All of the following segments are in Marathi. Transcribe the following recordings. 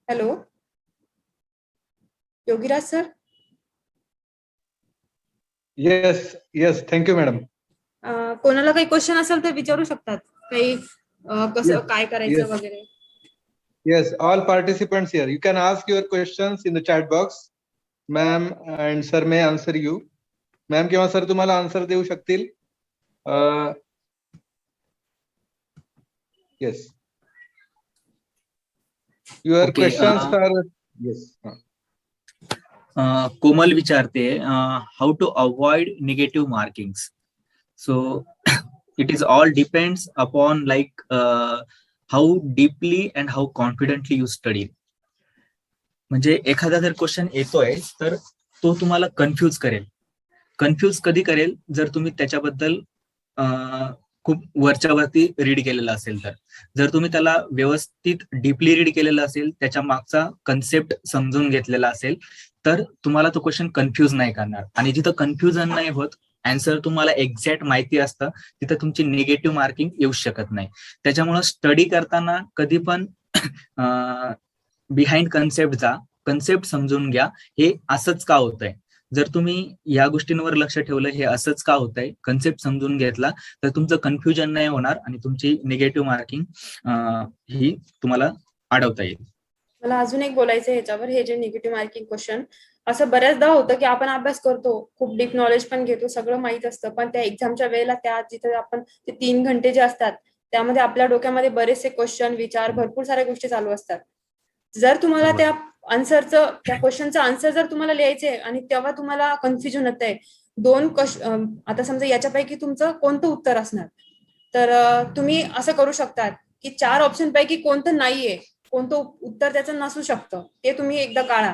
Hello, Yogiraj sir. Yes yes, thank you madam. कोणाला काही क्वेश्चन असेल तर विचारू शकतात. काही कसं Yes, काय करायचं yes, वगैरे. yes. All participants here, you can ask your questions in the chat box. Ma'am and sir may answer you. Ma'am किंवा सर तुम्हाला आन्सर देऊ शकतील. Yes, your Okay, questions are. Yes. Komal विचारते, how to avoid negative markings. So it is all depends upon like how deeply and how confidently you study. म्हणजे एखादा जर क्वेश्चन येतोय तर तो तुम्हाला कन्फ्यूज कधी करेल जर तुम्ही त्याच्याबद्दल खूप वरच्या वरती रीड केलेलं असेल तर. जर तुम्ही त्याला व्यवस्थित डीपली रीड केलेलं असेल, त्याच्या मागचा कन्सेप्ट समजून घेतलेला असेल, तर तुम्हाला तो क्वेश्चन कन्फ्यूज नाही करणार. आणि जिथं कन्फ्युजन नाही होत, आन्सर तुम्हाला एक्झॅक्ट माहिती असतं, तिथं तुमची निगेटिव्ह मार्किंग येऊ शकत नाही. त्याच्यामुळे स्टडी करताना कधी पण बिहाइंड कन्सेप्ट समजून घ्या, हे असंच का होतंय. जर तुम्ही या गोष्टींवर लक्ष ठेवलं, हे असंच का होतंय, कन्सेप्ट समजून घेतला, तर तुमचं कन्फ्युजन नाही होणार आणि तुमची निगेटिव्ह मार्किंग ही तुम्हाला अडवता येईल. मला अजून एक बोलायचं ह्याच्यावर, हे जे निगेटिव्ह मार्किंग क्वेश्चन असं बऱ्याचदा होतं की आपण अभ्यास करतो, खूप डीप नॉलेज पण घेतो, सगळं माहित असतं, पण त्या एक्झामच्या वेळेला त्या जिथे आपण ते 3 घंटे जे असतात त्यामध्ये आपल्या डोक्यामध्ये बरेचसे क्वेश्चन, विचार, भरपूर साऱ्या गोष्टी चालू असतात. जर तुम्हाला त्या क्वेश्चनचं आन्सर जर तुम्हाला लिहायचंय आणि तेव्हा तुम्हाला कन्फ्युजन होत आहे, आता समजा याच्यापैकी तुमचं कोणतं उत्तर असणार, तर तुम्ही असं करू शकतात की 4 ऑप्शन पैकी कोणतं नाहीये, कोणतं उत्तर त्याचं नसू शकतं, ते तुम्ही एकदा काढा.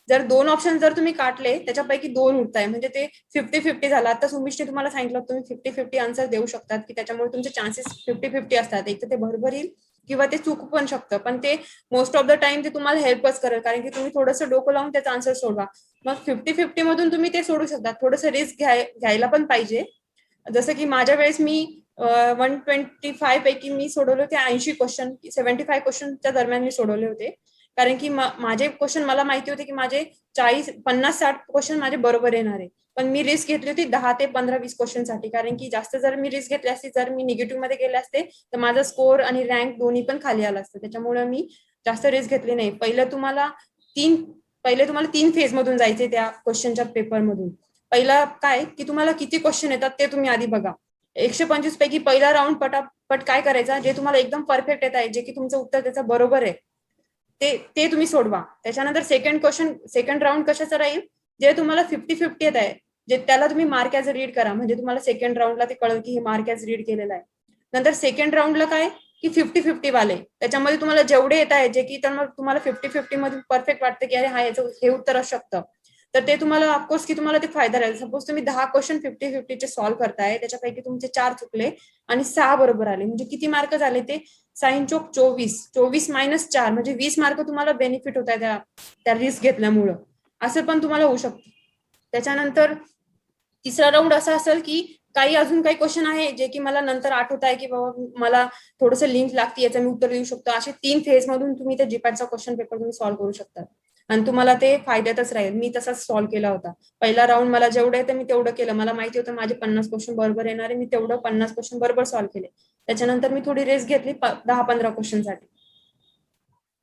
जर 2 ऑप्शन जर तुम्ही काढले, त्याच्यापैकी 2 उरताय, म्हणजे ते 50-50 झालं. आता सुमिशने तुम्हाला सांगितलं तुम्ही 50-50 आन्सर देऊ शकतात, की त्याच्यामुळे तुमचे चान्सेस 50-50 असतात. एक तर ते बरोबर येईल किंवा ते चूक पण शकतं, पण ते मोस्ट ऑफ द टाइम ते तुम्हाला हेल्पच करेल, कारण की तुम्ही थोडंसं डोकं लावून त्याचा आन्सर सोडवा. मग 50-50 मधून तुम्ही ते सोडू शकता. थोडंसं रिस्क घ्यायला पण पाहिजे. जसं की माझ्या वेळेस मी 125 पैकी मी सोडवले होते 80 क्वेश्चन, 75 क्वेश्चनच्या दरम्यान मी सोडवले होते. कारण की माझे क्वेश्चन मला माहिती होते की माझे 50-60 क्वेश्चन माझे बरोबर येणार आहे. पण मी रिस्क घेतली होती 10 ते 15-20 क्वेश्चनसाठी, कारण की जास्त जर मी रिस्क घेतली असती, जर मी निगेटिव्ह मध्ये गेले असते, तर माझा स्कोर आणि रँक दोन्ही पण खाली आला असतं. त्याच्यामुळे मी जास्त रिस्क घेतली नाही. पहिले तुम्हाला 3 फेज मधून जायचे त्या क्वेश्चनच्या पेपरमधून. पहिला काय की तुम्हाला किती क्वेश्चन येतात ते तुम्ही आधी बघा. 125 पैकी पहिला राऊंड पटापट काय करायचा, जे तुम्हाला एकदम परफेक्ट येत आहे, जे की तुमचं उत्तर त्याचं बरोबर आहे, ते तुम्ही सोडवा. त्याच्यानंतर सेकंड राऊंड कशाचा राहील, जे तुम्हाला 50-50 येत आहे, जे त्याला तुम्ही मार्क ॲज रीड करा, म्हणजे तुम्हाला सेकंड राऊंडला ते कळेल की हे मार्क ॲज रीड केलेलं आहे. नंतर सेकंड राऊंडला काय की 50-50 वाले, त्याच्यामध्ये तुम्हाला जेवढे येत आहे, जे की तुम्हाला 50-50 मधून परफेक्ट वाटतं की अरे हा याचं हे उत्तर असू शकतं, तर ते तुम्हाला ऑफकोर्स की तुम्हाला ते फायदा राहील. सपोज तुम्ही 10 क्वेश्चन 50-50 सॉल्व्ह करताय, त्याच्यापैकी तुमचे 4 चुकले आणि 6 बरोबर आले, म्हणजे किती मार्क झाले ते 6 24, 24-4 म्हणजे 20 मार्क तुम्हाला बेनिफिट होत आहे त्या रिस्क घेतल्यामुळं. असं पण तुम्हाला होऊ शकतं. त्याच्यानंतर तिसरा राऊंड असा असेल की अजून काही क्वेश्चन आहे जे की मला नंतर आठवत आहे की बाबा मला थोडंसं लिंक लागते, याचं मी उत्तर देऊ शकतो. असे 3 फेज मधून तुम्ही ते जीपॅटचा क्वेश्चन पेपर तुम्ही सॉल्व्ह करू शकता आणि तुम्हाला ते फायद्यातच राहील. मी तसाच सॉल्व्ह केला होता. पहिला राऊंड मला जेवढं येतं मी तेवढं केलं. मला माहिती होतं माझे 50 क्वेश्चन बरोबर येणार आहे, मी तेवढं 50 क्वेश्चन बरोबर सॉल्व्ह केले. त्याच्यानंतर मी थोडी रिस्क घेतली 10-15 क्वेश्चनसाठी.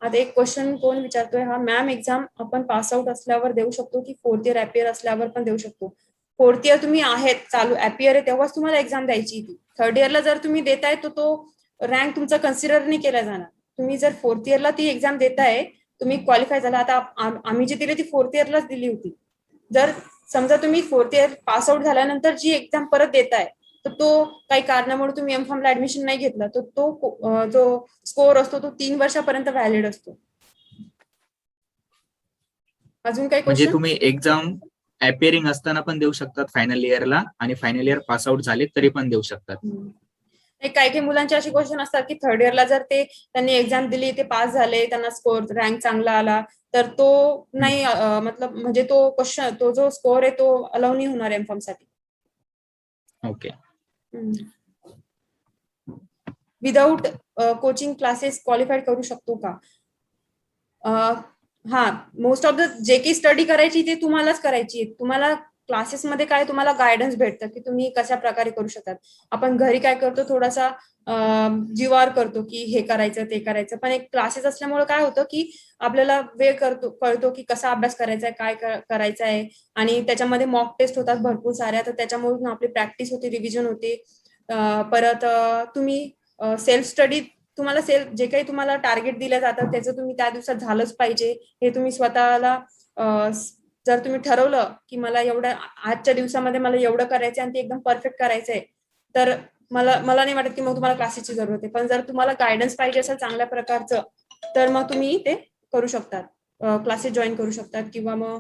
आता एक क्वेश्चन कोण विचारतोय, हा मॅम एक्झाम आपण पास आउट असल्यावर देऊ शकतो की 4th इयर ॲपियर असल्यावर पण देऊ शकतो? 4th इयर तुम्ही आहेत चालू ॲपियर आहे तेव्हाच तुम्हाला एक्झाम द्यायची ती. 3rd इयरला जर तुम्ही देताय तर तो रँक तुमचा कन्सिडर नाही केला जाणार. तुम्ही जर 4th इयरला ती एक्झाम देताय, तुम्ही क्वालिफाय झाला. आता आम्ही जी दिली ती 4th इयरलाच दिली होती. जर समजा तुम्ही 4th इयर पास आउट झाल्यानंतर जी एक्झाम परत देताय, तर तो काही कारणामुळे तुम्ही एमफॉर्मला ऍडमिशन नाही घेतलं, तर तो जो स्कोर असतो तो 3 वर्षापर्यंत व्हॅलिड असतो. अजून काही म्हणजे क्वेश्चन? तुम्ही एक्झाम अपिअरिंग असताना पण देऊ शकतात फायनल इयरला, आणि फायनल इयर पास आउट झाले तरी पण देऊ शकतात. काही मुलांचे असे क्वेश्चन असतात की 3rd इयरला जर त्यांनी एक्झाम दिली, ते पास झाले, त्यांना स्कोर रँक चांगला आला, तर तो नाही म्हणजे तो क्वेश्चन, तो जो स्कोर आहे तो अलाउ नाही होणार एमफॉर्म साठी. Okay. Without coaching classes qualify करू शकतो का? हा, मोस्ट ऑफ द जे काही स्टडी करायची ते तुम्हालाच करायची आहे. तुम्हाला क्लासेसमध्ये काय तुम्हाला गायडन्स भेटतं की तुम्ही कशा प्रकारे करू शकतात. आपण घरी काय करतो, थोडासा जीवावर करतो की हे करायचं ते करायचं, पण एक क्लासेस असल्यामुळे काय होतं की आपल्याला वेळ कळतो की कसा अभ्यास करायचा आहे, काय करायचं आहे, आणि त्याच्यामध्ये मॉक टेस्ट होतात भरपूर साऱ्या, तर त्याच्यामधून आपली प्रॅक्टिस होते, रिव्हिजन होते. परत तुम्ही सेल्फ स्टडी, तुम्हाला सेल्फ जे काही तुम्हाला टार्गेट दिलं जातं त्याचं तुम्ही त्या दिवसात झालंच पाहिजे हे तुम्ही स्वतःला जर तुम्ही ठरवलं की मला एवढ्या आजच्या दिवसामध्ये मला एवढं करायचंय आणि ते एकदम परफेक्ट करायचंय, तर मला नाही वाटत की मग तुम्हाला क्लासेसची जरूरत आहे. पण जर तुम्हाला गायडन्स पाहिजे असेल चांगल्या प्रकारचं, तर मग तुम्ही ते करू शकतात, क्लासेस जॉईन करू शकतात, किंवा मग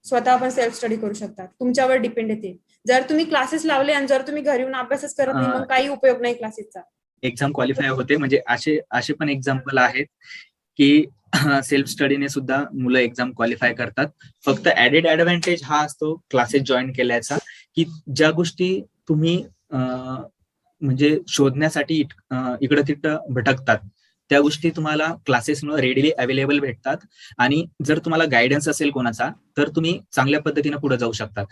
स्वतः पण सेल्फ स्टडी करू शकतात. तुमच्यावर डिपेंड येते. जर तुम्ही क्लासेस लावले आणि जर तुम्ही घरी येऊन अभ्यासच करत नाही, मग काही उपयोग नाही क्लासेसचा. एक्झाम क्वालिफाय होते, म्हणजे असे पण एक्झाम्पल आहेत की सेल्फ स्टडीने सुद्धा मुलं एक्झाम क्वालिफाय करतात. फक्त ऍडेड ऍडव्हान्टेज हा असतो क्लासेस जॉईन केल्याचा, की ज्या गोष्टी तुम्ही म्हणजे शोधण्यासाठी इकडं तिकडं भटकतात, त्या गोष्टी तुम्हाला क्लासेसमुळे रेडिली अवेलेबल भेटतात. आणि जर तुम्हाला गायडन्स असेल कोणाचा, तर तुम्ही चांगल्या पद्धतीने पुढे जाऊ शकता.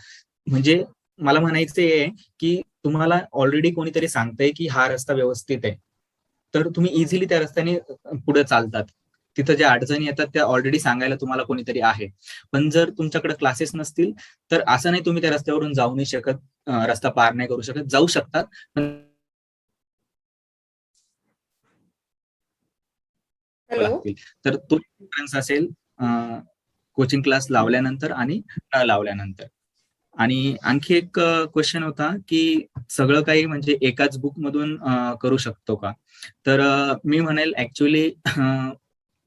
म्हणजे मला म्हणायचंय की तुम्हाला ऑलरेडी कोणीतरी सांगतंय की हा रस्ता व्यवस्थित आहे, तर तुम्ही इझिली त्या रस्त्याने पुढे चालतात. तिथं ज्या अडचणी येतात त्या ऑलरेडी सांगायला तुम्हाला कोणीतरी आहे. पण जर तुमच्याकडे क्लासेस नसतील, तर असं नाही तुम्ही त्या रस्त्यावरून जाऊ नाही शकत, रस्ता पार नाही करू शकत. जाऊ शकतात, पण हॅलो. तर तो डिफरन्स असेल कोचिंग क्लास लावल्यानंतर आणि न लावल्यानंतर. आणि आणखी एक क्वेश्चन होता की सगळं काही म्हणजे एकाच बुक मधून करू शकतो का? तर मी म्हणेल ऍक्च्युली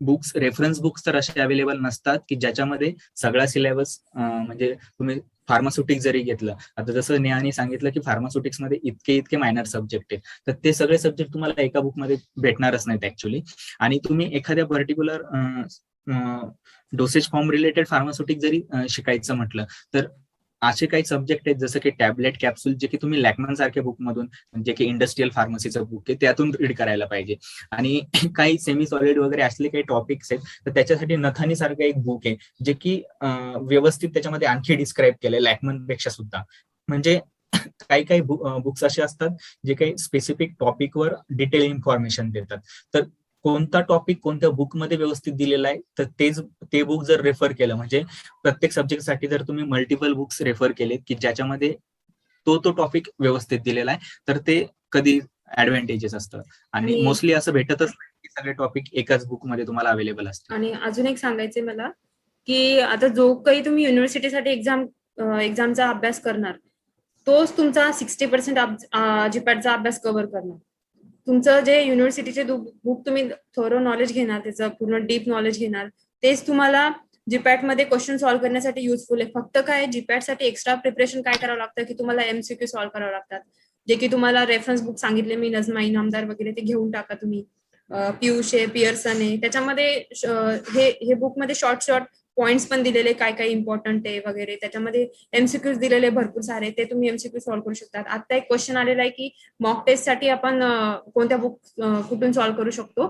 बुक्स, रेफरन्स बुक्स तर असे अवेलेबल नसतात की ज्याच्यामध्ये सगळा सिलेबस, म्हणजे तुम्ही फार्मास्युटिक्स जरी घेतलं, आता जसं नेहानी सांगितलं की फार्मास्युटिक्स मध्ये इतके मायनर सब्जेक्ट आहेत, तर ते सगळे सब्जेक्ट तुम्हाला एका बुकमध्ये भेटणारच नाहीत ऍक्च्युली. आणि तुम्ही एखाद्या पर्टिक्युलर डोसेज फॉर्म रिलेटेड फार्मास्युटिक जरी शिकायचं म्हटलं, तर असे काही सब्जेक्ट आहेत जसं की टॅबलेट कॅप्सूल, जे की तुम्ही लॅकमन सारख्या बुकमधून, जे की इंडस्ट्रियल फार्मसीचं बुक आहे, त्यातून रीड करायला पाहिजे. आणि काही सेमी सॉलिड वगैरे असले काही टॉपिक्स आहेत, तर त्याच्यासाठी नथानी सारखं एक बुक आहे, जे की व्यवस्थित त्याच्यामध्ये आणखी डिस्क्राईब केलंय लॅकमन पेक्षा सुद्धा. म्हणजे काही बुक्स असे असतात जे काही स्पेसिफिक टॉपिकवर डिटेल इन्फॉर्मेशन देतात. तर कोणता टॉपिक कोणत्या बुकमध्ये व्यवस्थित दिलेला आहे, तर ते बुक जर रेफर केलं, म्हणजे प्रत्येक सब्जेक्टसाठी जर तुम्ही मल्टिपल बुक्स रेफर केलेत की ज्याच्यामध्ये तो टॉपिक व्यवस्थित दिलेला आहे, तर ते कधी ऍडव्हान्टेजेस असतं. आणि मोस्टली असं भेटतच नाही की सगळे टॉपिक एकाच बुकमध्ये तुम्हाला अवेलेबल असतात. आणि अजून एक सांगायचंय मला की आता जो काही तुम्ही युनिव्हर्सिटीसाठी एक्झामचा अभ्यास करणार, तोच तुमचा 60% जीपॅटचा अभ्यास कव्हर करणार. तुमचं जे युनिव्हर्सिटीचे बुक तुम्ही थोरो नॉलेज घेणार, त्याचं पूर्ण डीप नॉलेज घेणार, तेच तुम्हाला जीपॅट मध्ये क्वेश्चन सॉल्व्ह करण्यासाठी युजफुल आहे. फक्त काय जीपॅट साठी एक्स्ट्रा प्रिपरेशन काय करावं लागतं की तुम्हाला एमसीक्यू सॉल्व्ह करावं लागतात, जे की तुम्हाला रेफरन्स बुक सांगितले मी, नजमा इनामदार वगैरे, ते घेऊन टाका तुम्ही. पियुष आहे, पियर्सन आहे, त्याच्यामध्ये हे बुकमध्ये शॉर्ट पॉइंट्स पण दिलेले, काय काय इम्पॉर्टंट आहे वगैरे. त्याच्यामध्ये एमसीक्यूज दिलेले भरपूर सारे, ते तुम्ही एमसीक्यू सॉल्व्ह करू शकतात. आता एक क्वेश्चन आलेला आहे की मॉक टेस्ट साठी आपण कोणत्या बुक कुठून सॉल्व्ह करू शकतो.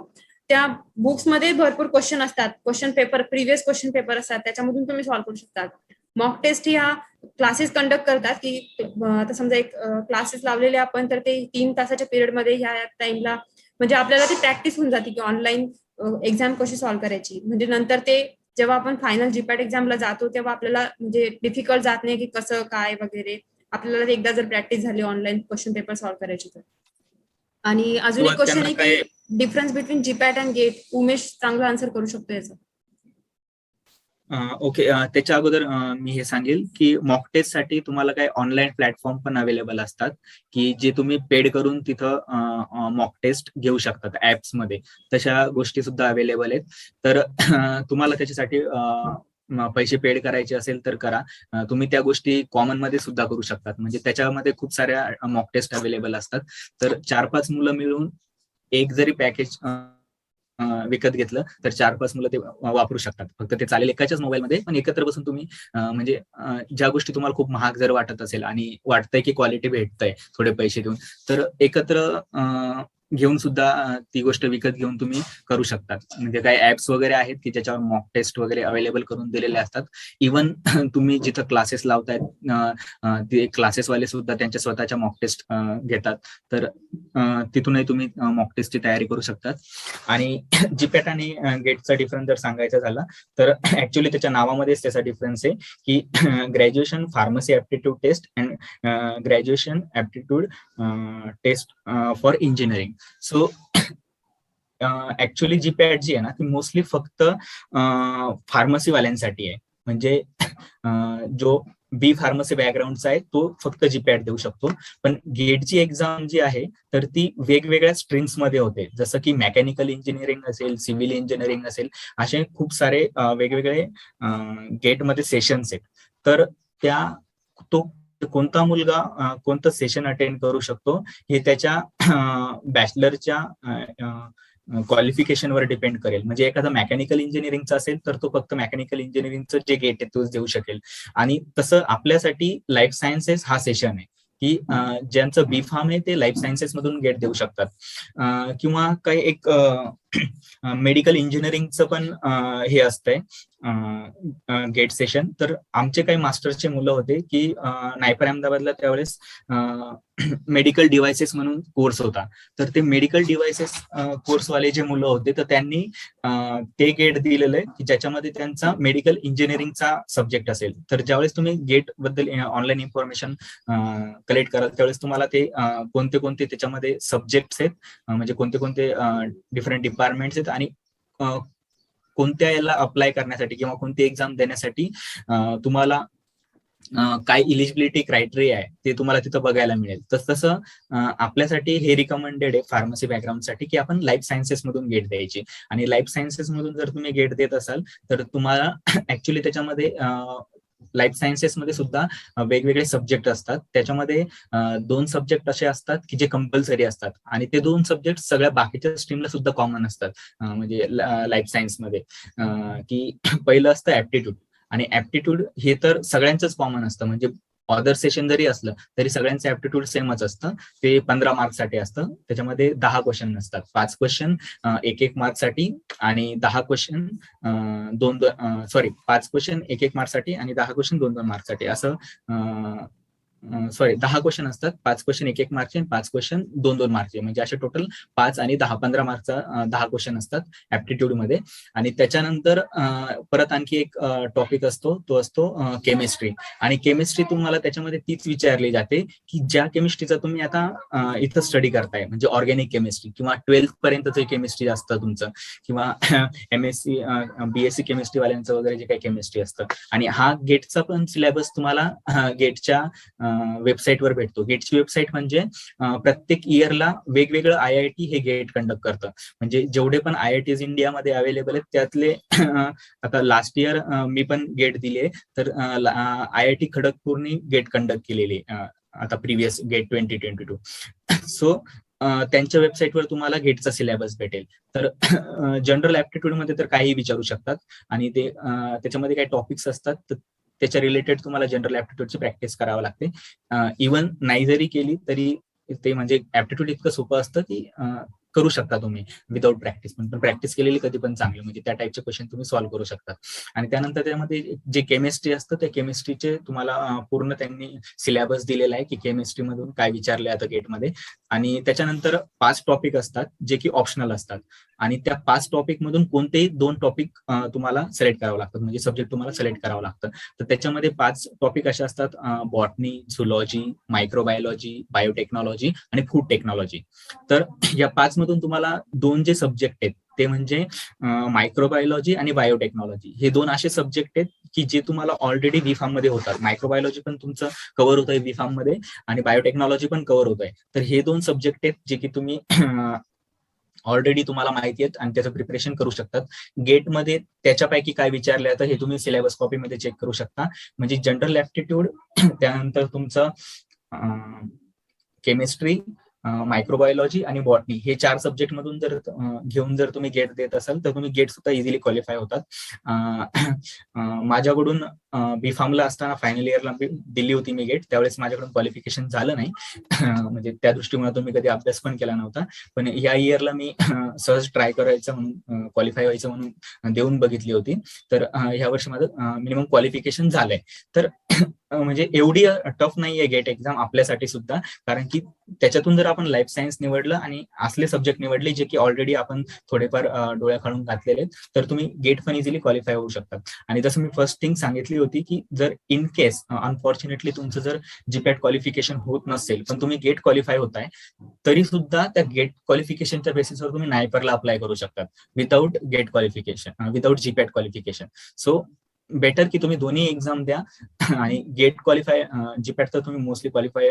त्या बुक्समध्ये भरपूर क्वेश्चन असतात, प्रिव्हियस क्वेश्चन पेपर असतात, त्याच्यामधून तुम्ही सॉल्व्ह करू शकतात. मॉक टेस्ट ह्या क्लासेस कंडक्ट करतात की आता समजा एक क्लासेस लावलेले आपण, तर ते 3 तासाच्या पिरियडमध्ये ह्या टाइमला म्हणजे आपल्याला ती प्रॅक्टिस होऊन जाते की ऑनलाईन एक्झाम कशी सॉल्व्ह करायची. म्हणजे नंतर ते जेव्हा आपण फायनल जीपॅट एक्झामला जातो तेव्हा आपल्याला म्हणजे डिफिकल्ट जात नाही की कसं काय वगैरे. आपल्याला एकदा जर प्रॅक्टिस झाली ऑनलाईन क्वेश्चन पेपर सॉल्व्ह करायची तर. आणि अजून एक क्वेश्चन आहे की difference between GPAT and GATE. Umesh चांगला आन्सर करू शकतो याचा. ओके, त्याच्या अगोदर मी हे सांगेल की मॉक टेस्ट साठी तुम्हाला काही ऑनलाईन प्लॅटफॉर्म पण अवेलेबल असतात की जे तुम्ही पेड करून तिथं मॉक टेस्ट घेऊ शकतात ऍप्समध्ये. तशा गोष्टी सुद्धा अवेलेबल आहेत. तर तुम्हाला त्याच्यासाठी पैसे पेड करायचे असेल तर करा. तुम्ही त्या गोष्टी कॉमन मध्ये सुद्धा करू शकतात. म्हणजे त्याच्यामध्ये खूप साऱ्या मॉक टेस्ट अवेलेबल असतात. तर 4-5 मुलं मिळून एक जरी पॅकेज विकत घेतलं तर 4-5 मुलं ते वापरू शकतात. फक्त ते चालेल एकाच्याच मोबाईलमध्ये, पण एकत्र बसून तुम्ही म्हणजे ज्या गोष्टी तुम्हाला खूप महाग जर वाटत असेल आणि वाटतंय की क्वालिटी भेटतंय थोडे पैसे देऊन, तर एकत्र घेऊन सुद्धा ती गोष्ट विकत घेऊन तुम्ही करू शकतात. म्हणजे काही ऍप्स वगैरे आहेत की ज्याच्यावर मॉक टेस्ट वगैरे अवेलेबल करून दिलेले असतात. इवन तुम्ही जिथं क्लासेस लावतायत ते क्लासेसवाले सुद्धा त्यांच्या स्वतःच्या मॉक टेस्ट घेतात. तर तिथूनही तुम्ही मॉक टेस्टची तयारी करू शकतात. आणि जीपॅट आणि गेटचा डिफरन्स जर सांगायचा झाला तर ऍक्च्युली त्याच्या नावामध्येच त्याचा डिफरन्स आहे की graduation pharmacy aptitude test and graduation aptitude test for engineering. So actually GPAT जी आहे ना ती मोस्टली फक्त फार्मसी वाल्यांसाठी आहे. म्हणजे जो बी फार्मसी बॅकग्राऊंडचा आहे तो फक्त जीपॅट देऊ शकतो. पण गेटची एक्झाम जी आहे तर ती वेगवेगळ्या स्ट्रीम्स मध्ये होते. जसं की मेकॅनिकल इंजिनिअरिंग असेल, सिव्हिल इंजिनिअरिंग असेल, असे खूप सारे वेगवेगळे गेटमध्ये सेशन्स आहेत. तर तो कोणता मुलगा कोणतं सेशन अटेंड करू शकतो हे त्याच्या बॅचलरच्या क्वालिफिकेशनवर डिपेंड करेल. म्हणजे एखादा मेकॅनिकल इंजिनिअरिंगचा असेल तर तो फक्त मेकॅनिकल इंजिनिअरिंगचं जे गेट आहे तोच देऊ शकेल. आणि तसं आपल्यासाठी लाईफ सायन्सेस हा सेशन आहे की ज्यांचं बी फार्म आहे ते लाईफ सायन्सेस मधून गेट देऊ शकतात. किंवा काही एक मेडिकल इंजिनिअरिंगचं पण हे असतंय गेट सेशन. तर आमचे काही मास्टर्सचे मुलं होते की नायपर अहमदाबादला त्यावेळेस मेडिकल डिव्हायसेस म्हणून कोर्स होता. तर ते मेडिकल डिव्हायसेस कोर्सवाले जे मुलं होते तर त्यांनी ते गेट दिलेलं आहे की ज्याच्यामध्ये त्यांचा मेडिकल इंजिनिअरिंगचा सब्जेक्ट असेल. तर ज्यावेळेस तुम्ही गेट बद्दल ऑनलाईन इन्फॉर्मेशन कलेक्ट कराल त्यावेळेस तुम्हाला ते कोणते कोणते त्याच्यामध्ये सब्जेक्ट्स आहेत, म्हणजे कोणते कोणते डिफरंट डिपार्टमेंट्स आहेत आणि कोणत्या याला अप्लाय करण्यासाठी किंवा कोणती एक्झाम देण्यासाठी तुम्हाला काय इलिजिबिलिटी क्रायटेरिया आहे ते तुम्हाला तिथं बघायला मिळेल. तसं आपल्यासाठी हे रिकमेंडेड आहे फार्मसी बॅकग्राऊंडसाठी की आपण लाईफ सायन्सेस मधून गेट द्यायची. आणि लाईफ सायन्सेस मधून जर तुम्ही गेट देत असाल तर तुम्हाला ऍक्च्युली त्याच्यामध्ये लाईफ सायन्सेस मध्ये सुद्धा वेगवेगळे सब्जेक्ट असतात. त्याच्यामध्ये 2 सब्जेक्ट असे असतात की जे कंपल्सरी असतात आणि ते 2 सब्जेक्ट सगळ्या बाकीच्या स्ट्रीमला सुद्धा कॉमन असतात. म्हणजे लाईफ सायन्स मध्ये की पहिलं असतं ऍप्टिट्यूड. आणि ऍप्टिट्यूड हे तर सगळ्यांचंच कॉमन असतं. म्हणजे अदर सेशन जरी असलं तरी सगळ्यांचं ऍप्टिट्यूड सेमच असतं. ते 15 मार्क्ससाठी असतं. त्याच्यामध्ये 10 क्वेश्चन असतात. 5 क्वेश्चन 1-1 मार्क्ससाठी आणि 10 क्वेश्चन 5 क्वेश्चन 1-1 मार्क्ससाठी आणि 10 क्वेश्चन 2-2 मार्क्ससाठी असं 10 क्वेश्चन असतात. 5 क्वेश्चन 1-1 मार्कचे आणि 5 क्वेश्चन 2-2 मार्कचे. म्हणजे असे टोटल 5 आणि 10 15 मार्कचा 10 क्वेश्चन असतात ऍप्टिट्यूड मध्ये. आणि त्याच्यानंतर परत आणखी एक टॉपिक असतो तो असतो केमिस्ट्री. आणि केमिस्ट्री तुम्हाला त्याच्यामध्ये तीच विचारली जाते की ज्या केमिस्ट्रीचा तुम्ही आता इथं स्टडी करताय, म्हणजे ऑर्गॅनिक केमिस्ट्री किंवा 12th पर्यंतचं केमिस्ट्री असतं तुमचं किंवा MSc BSc केमिस्ट्री वाल्यांचं वगैरे जे काही केमिस्ट्री असतं. आणि हा गेटचा पण सिलेबस तुम्हाला गेटच्या वेबसाईटवर भेटतो. गेटची वेबसाईट म्हणजे प्रत्येक इयरला वेगवेगळं IIT हे गेट कंडक्ट करतं. म्हणजे जेवढे पण IITs इंडियामध्ये अवेलेबल आहेत त्यातले आता लास्ट इयर मी पण गेट दिले तर IIT खडगपूरनी गेट कंडक्ट केलेली आता प्रिव्हियस गेट 2022. सो त्यांच्या वेबसाईटवर तुम्हाला गेटचा सिलेबस भेटेल. तर जनरल ऍप्टिट्यूड मध्ये तर काही विचारू शकतात आणि ते त्याच्यामध्ये काही टॉपिक्स असतात तर त्याच्या रिलेटेड तुम्हाला जनरल ऍप्टिट्यूडची प्रॅक्टिस करावं लागते. इव्हन नाही जरी केली तरी ते म्हणजे ऍप्टिट्यूड इतकं सोपं असतं की करू शकता तुम्ही विदाऊट प्रॅक्टिस. पण प्रॅक्टिस केलेली कधी पण चांगली, म्हणजे त्या टाईपचे क्वेश्चन तुम्ही सॉल्व्ह करू शकता. आणि त्यानंतर त्यामध्ये जे केमिस्ट्री असतं त्या केमिस्ट्रीचे तुम्हाला पूर्ण त्यांनी सिलेबस दिलेला आहे की केमिस्ट्री मधून काय विचारले जातं गेटमध्ये. आणि त्याच्यानंतर 5 टॉपिक असतात जे की ऑप्शनल असतात. आणि त्या 5 टॉपिक मधून कोणतेही 2 टॉपिक तुम्हाला सिलेक्ट करावं लागतात, म्हणजे सब्जेक्ट तुम्हाला सिलेक्ट करावं लागतं. तर त्याच्यामध्ये 5 टॉपिक असे असतात बॉटनी, झुलॉजी, मायक्रोबायोलॉजी, बायोटेक्नॉलॉजी आणि फूड टेक्नॉलॉजी. तर या 5 मधून तुम्हाला 2 जे सब्जेक्ट आहेत ते म्हणजे मायक्रोबायोलॉजी आणि बायोटेक्नॉलॉजी. हे 2 असे सब्जेक्ट आहेत की जे तुम्हाला ऑलरेडी बी फार्म मध्ये होतात. मायक्रोबायोलॉजी पण तुमचं कव्हर होत आहे बी फार्म मध्ये आणि बायोटेक्नॉलॉजी पण कव्हर होत आहे. तर हे 2 सब्जेक्ट आहेत जे की तुम्ही ऑलरेडी तुम्हाला माहिती आहेत आणि त्याचं प्रिपरेशन करू शकतात. गेटमध्ये त्याच्यापैकी काय विचारलं जातं हे तुम्ही सिलेबस कॉपीमध्ये चेक करू शकता. म्हणजे जनरल ऍप्टिट्यूड, त्यानंतर तुमचं केमिस्ट्री, मायक्रोबायोलॉजी आणि बॉटनी हे 4 सब्जेक्ट मधून जर घेऊन जर तुम्ही गेट देत असाल तर तुम्ही गेट सुद्धा इझिली क्वालिफाय होतात. माझ्याकडून बी फार्मला असताना फायनल इयरला दिली होती मी गेट, त्यावेळेस माझ्याकडून क्वालिफिकेशन झालं नाही. म्हणजे त्या दृष्टीमुळे मी कधी अभ्यास पण केला नव्हता, पण या इयरला मी सहज ट्राय करायचं म्हणून, क्वालिफाय व्हायचं म्हणून देऊन बघितली होती. तर ह्या वर्षी माझं मिनिमम क्वालिफिकेशन झालंय. तर म्हणजे एवढी टफ नाहीये गेट एक्झाम आपल्यासाठी सुद्धा, कारण की त्याच्यातून जर आपण लाईफ सायन्स निवडलं आणि असले सब्जेक्ट निवडले जे की ऑलरेडी आपण थोडेफार डोळ्या काढून घातलेले आहेत, तर तुम्ही गेट पण इझिली क्वालिफाय होऊ शकतात. आणि जसं मी फर्स्ट थिंग सांगितली होती की जर इन केस अनफॉर्च्युनेटली तुमचं जर जीपॅट क्वालिफिकेशन होत नसेल पण तुम्ही गेट क्वालिफाय होताय, तरी सुद्धा त्या गेट क्वालिफिकेशनच्या बेसिसवर तुम्ही नायपरला अप्लाय करू शकतात without GATE qualification, without GPAT qualification. So better की तुम्ही दोन्ही एक्झाम द्या आणि गेट क्वालिफाय, जीपॅट तर तुम्ही मोस्टली क्वालिफाय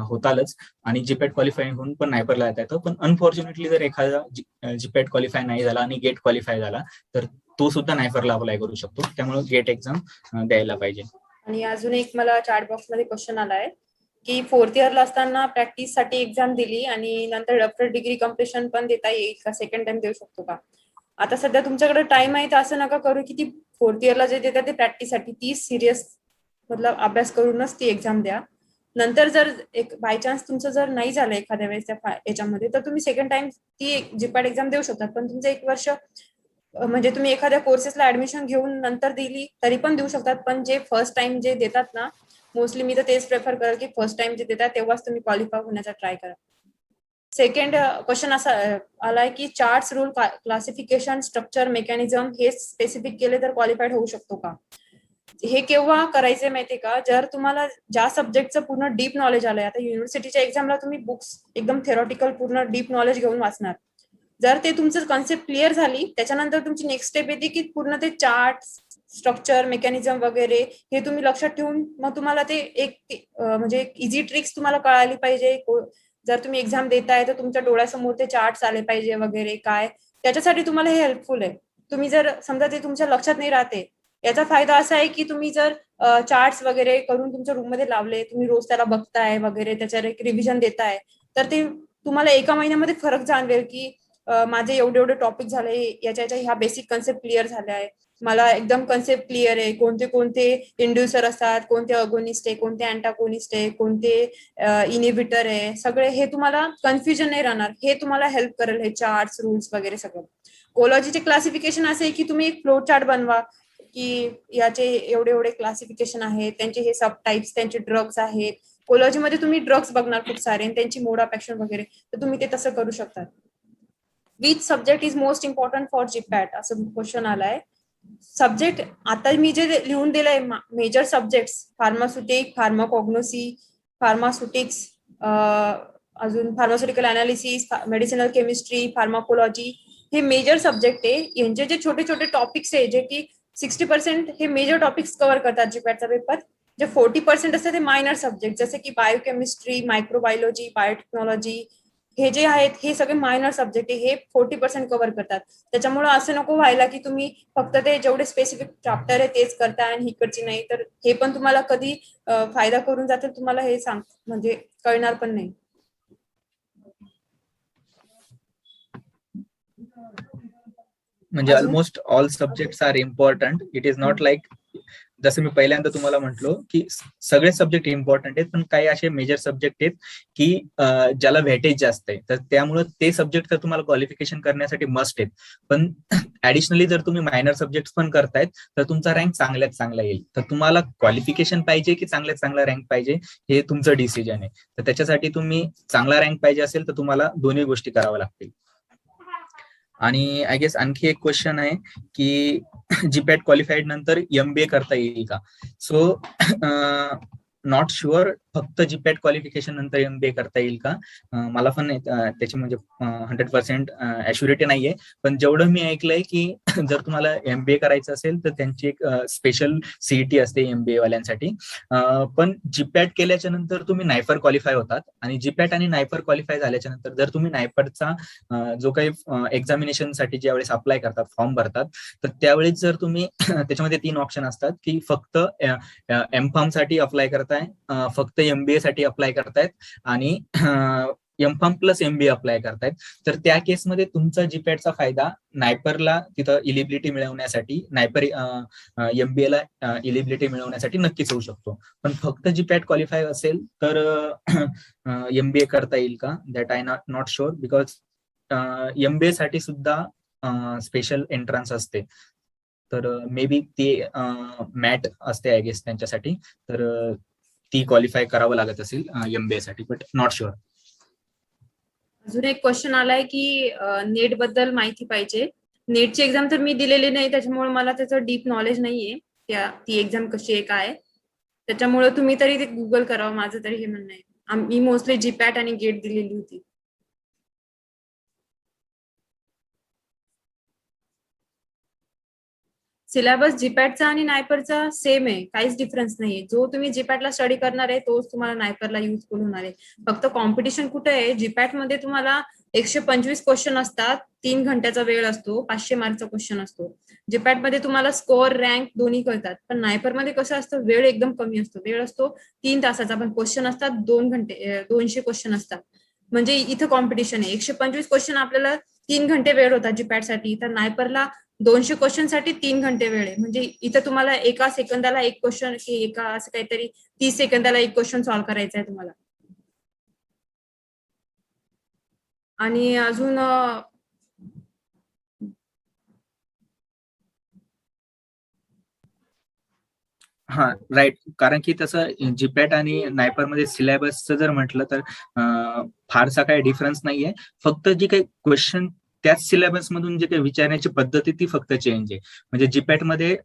होतालच आणि जीपॅट क्वालिफाय होऊन पण नायपरला येता येतं. पण अनफॉर्च्युनेटली जर एखादा जीपॅट क्वालिफाय नाही झाला आणि गेट क्वालिफाय झाला तर तो सुद्धा नायपरला अप्लाय करू शकतो. त्यामुळे गेट एक्झाम द्यायला पाहिजे. आणि अजून एक मला चॅट बॉक्स मध्ये क्वेश्चन आलाय की 4th इयरला असताना प्रॅक्टिस साठी एक्झाम दिली आणि नंतर आफ्टर डिग्री कम्प्लिशन पण देता येईल का, सेकंड टाइम देऊ शकतो का? आता सध्या तुमच्याकडे टाइम आहे तर असं नका करू की ती 4th इयरला जे देतात ते प्रॅक्टिस साठी, ती सिरियस मतलब अभ्यास करूनच ती एक्झाम द्या. नंतर जर एक बाय चान्स तुमचं जर नाही झालं एखाद्या वेळेस त्या याच्यामध्ये, तर तुम्ही सेकंड टाइम ती जीपॅट एक्झाम देऊ शकतात. पण तुमचं 1 वर्ष म्हणजे तुम्ही एखाद्या कोर्सेसला ऍडमिशन घेऊन नंतर दिली तरी पण देऊ शकतात. पण जे फर्स्ट टाइम जे देतात ना, मोस्टली मी तर तेच प्रेफर करेल की फर्स्ट टाइम जे देतात तेव्हाच तुम्ही क्वालिफाय होण्याचा ट्राय करा. सेकंड क्वेश्चन असा आलाय की charts, rule, classification, structure, mechanism हे स्पेसिफिक केले तर क्वालिफाईड होऊ शकतो का? हे केव्हा करायचे माहितीये का, जर तुम्हाला ज्या सब्जेक्टचं पूर्ण डीप नॉलेज आलंय. आता युनिव्हर्सिटीच्या एक्झामला तुम्ही बुक्स एकदम थेरॉटिकल पूर्ण डीप नॉलेज घेऊन वाचणार. जर ते तुमचं कन्सेप्ट क्लिअर झाली त्याच्यानंतर तुमची नेक्स्ट स्टेप येते की पूर्ण ते चार्ट, स्ट्रक्चर, मेकॅनिझम वगैरे हे तुम्ही लक्षात ठेवून मग तुम्हाला ते एक म्हणजे इझी ट्रिक्स तुम्हाला कळाली पाहिजे. जर तुम्ही एक्झाम देताय तर तुमच्या डोळ्यासमोर ते चार्ट्स आले पाहिजे वगैरे काय, त्याच्यासाठी तुम्हाला हे हेल्पफुल आहे. तुम्ही जर समजा ते तुमच्या लक्षात नाही राहते, याचा फायदा असा आहे की तुम्ही जर चार्ट्स वगैरे करून तुमच्या रूम मध्ये लावले, तुम्ही रोज त्याला बघताय वगैरे, त्याच्यावर एक रिव्हिजन देताय, तर ते तुम्हाला एका महिन्यामध्ये फरक जाणवेल की माझे एवढे टॉपिक झाले, याच्या ह्या बेसिक कन्सेप्ट क्लिअर झाल्या आहे, मला एकदम कन्सेप्ट क्लिअर आहे, कोणते कोणते इंड्युसर असतात, कोणते अगोनिस्ट आहे, कोणते अँटागोनिस्ट आहे, कोणते इनिबिटर आहे, सगळे हे तुम्हाला कन्फ्युजन नाही राहणार. हे तुम्हाला हेल्प करेल हे चार्ट्स, रूल्स वगैरे सगळं. कोलॉजीचे क्लासिफिकेशन असे आहे की तुम्ही एक फ्लो चार्ट बनवा की याचे एवढे क्लासिफिकेशन आहेत, त्यांचे हे सब टाइप्स, त्यांचे ड्रग्स आहेत. कोलॉजीमध्ये तुम्ही ड्रग्स बघणार खूप सारे आणि त्यांची मोड ऑफ ऍक्शन वगैरे, तर तुम्ही ते तसं करू शकता. Which subject is most important for GPAT असं क्वेश्चन आलाय. सब्जेक्ट आता मी जे लिहून दिलंय मेजर सब्जेक्ट, फार्मास्युटिक, फार्माकॉग्नोसी, फार्मास्युटिक्स, अजून pharmaceutical analysis, medicinal chemistry, pharmacology, हे मेजर सब्जेक्ट आहे. यांचे जे छोटे छोटे टॉपिक्स आहे जे की 60% हे मेजर टॉपिक्स कव्हर करतात जीपॅटचा पेपर. जे 40% असतात ते मायनर सब्जेक्ट, जसे की बायोकेमिस्ट्री, मायक्रोबायोलॉजी, बायोटेक्नॉलॉजी, हे जे आहेत हे सगळे मायनर सब्जेक्ट आहे, हे 40% कव्हर करतात. त्याच्यामुळे असं नको व्हायला की तुम्ही फक्त ते जेवढे स्पेसिफिक चॅप्टर आहे तेच करताय आणि इकडची नाही, तर हे पण तुम्हाला कधी फायदा करून जातील, तुम्हाला हे म्हणजे कळणार पण नाही. म्हणजे almost all subjects are important. It is not like, जसं मी पहिल्यांदा तुम्हाला म्हटलो की सगळे सब्जेक्ट इम्पॉर्टंट आहेत, पण काही असे मेजर सब्जेक्ट आहेत की ज्याला व्हेटेज जास्त आहे, तर त्यामुळे ते सब्जेक्ट तर तुम्हाला क्वालिफिकेशन करण्यासाठी मस्ट आहेत. पण ऍडिशनली जर तुम्ही मायनर सब्जेक्ट पण करतायत तर तुमचा रँक चांगल्यात चांगला येईल. तर तुम्हाला क्वालिफिकेशन पाहिजे की चांगल्यात चांगला रँक पाहिजे हे तुमचं डिसिजन आहे. तर त्याच्यासाठी तुम्ही चांगला रँक पाहिजे असेल तर तुम्हाला दोन्ही गोष्टी कराव्या लागतील. आणि आय गेस आणखी एक क्वेश्चन आहे की जीपॅट क्वालिफाईड नंतर MBA करता येईल का? सो नॉट शुअर फक्त जीपॅट क्वालिफिकेशन नंतर MBA करता येईल का, मला पण त्याची म्हणजे 100% ऍश्युरिटी नाहीये. पण जेवढं मी ऐकलंय की जर तुम्हाला MBA करायचं असेल तर त्यांची एक स्पेशल CET असते MBA वाल्यांसाठी. पण जीपॅट केल्याच्या नंतर तुम्ही नायपर क्वालिफाय होतात आणि जीपॅट आणि नायपर क्वालिफाय झाल्याच्या नंतर जर तुम्ही नायपरचा जो काही एक्झामिनेशन साठी ज्यावेळेस अप्लाय करतात, फॉर्म भरतात, तर त्यावेळेस जर तुम्ही त्याच्यामध्ये 3 ऑप्शन असतात की फक्त M.Pharm साठी अप्लाय करताय, फक्त MBA साठी अप्लाय करतायत आणि M.Pharm प्लस MBA अप्लाय करतायत, तर त्या केसमध्ये तुमचा जीपॅटचा फायदा नायपरला तिथं इलिजिबिलिटी मिळवण्यासाठी, नायपर MBA ला इलिजिबिलिटी मिळवण्यासाठी नक्कीच होऊ शकतो. पण फक्त जीपॅट क्वालिफाय असेल तर MBA करता येईल का, that I not sure, because MBA साठी सुद्धा स्पेशल एंट्रन्स असते. तर मे बी ते मॅट असते आय गेस त्यांच्यासाठी, तर ती क्वालिफाय करावं लागत असेल MBA साठी, बट नॉट शुअर. अजून एक क्वेश्चन आलाय की नेट बद्दल माहिती पाहिजे. नेटची एक्झाम तर मी दिलेली नाही, त्याच्यामुळे मला त्याचं डीप नॉलेज नाहीये, ती एक्झाम कशी आहे काय. त्याच्यामुळे तुम्ही तरी ते गुगल करावं, माझं तरी हे म्हणणं आहे. मी मोस्टली जीपॅट आणि गेट दिलेली होती. सिलेबस जीपॅटचा आणि नायपरचा सेम आहे, काहीच डिफरन्स नाहीये. जो तुम्ही जीपॅटला स्टडी करणार आहे तोच तुम्हाला नायपरला युजफुल होणार आहे. फक्त कॉम्पिटिशन कुठे आहे, जीपॅट मध्ये तुम्हाला 125 क्वेश्चन असतात, 3 घंट्याचा वेळ असतो, 500 मार्कचा क्वेश्चन असतो. जीपॅट मध्ये तुम्हाला स्कोअर रँक दोन्ही कळतात. पण नायपर मध्ये कसं असतं, वेळ एकदम कमी असतो, वेळ असतो 3 तासाचा, पण क्वेश्चन असतात 2 घंटे, 200 क्वेश्चन असतात. म्हणजे इथं कॉम्पिटिशन आहे. 125 क्वेश्चन आपल्याला 3 घंटे वेळ होता जीपॅट साठी, तर नायपरला 200 क्वेश्चन साठी 3 घंटे वेळ आहे. म्हणजे इथं तुम्हाला एका सेकंदाला एक क्वेश्चन, की एका असं काहीतरी 30 सेकंदाला एक क्वेश्चन सॉल्व्ह करायचा आहे तुम्हाला. आणि अजून हा राईट, कारण की तसं जीपॅट आणि नायपर मध्ये सिलेबसचं जर म्हटलं तर फारसा काही डिफरन्स नाहीये. फक्त जी काही क्वेश्चन त्याच सिलेबस मधून जे काही विचारण्याची पद्धती ती फक्त चेंज आहे. म्हणजे जीपॅट मध्ये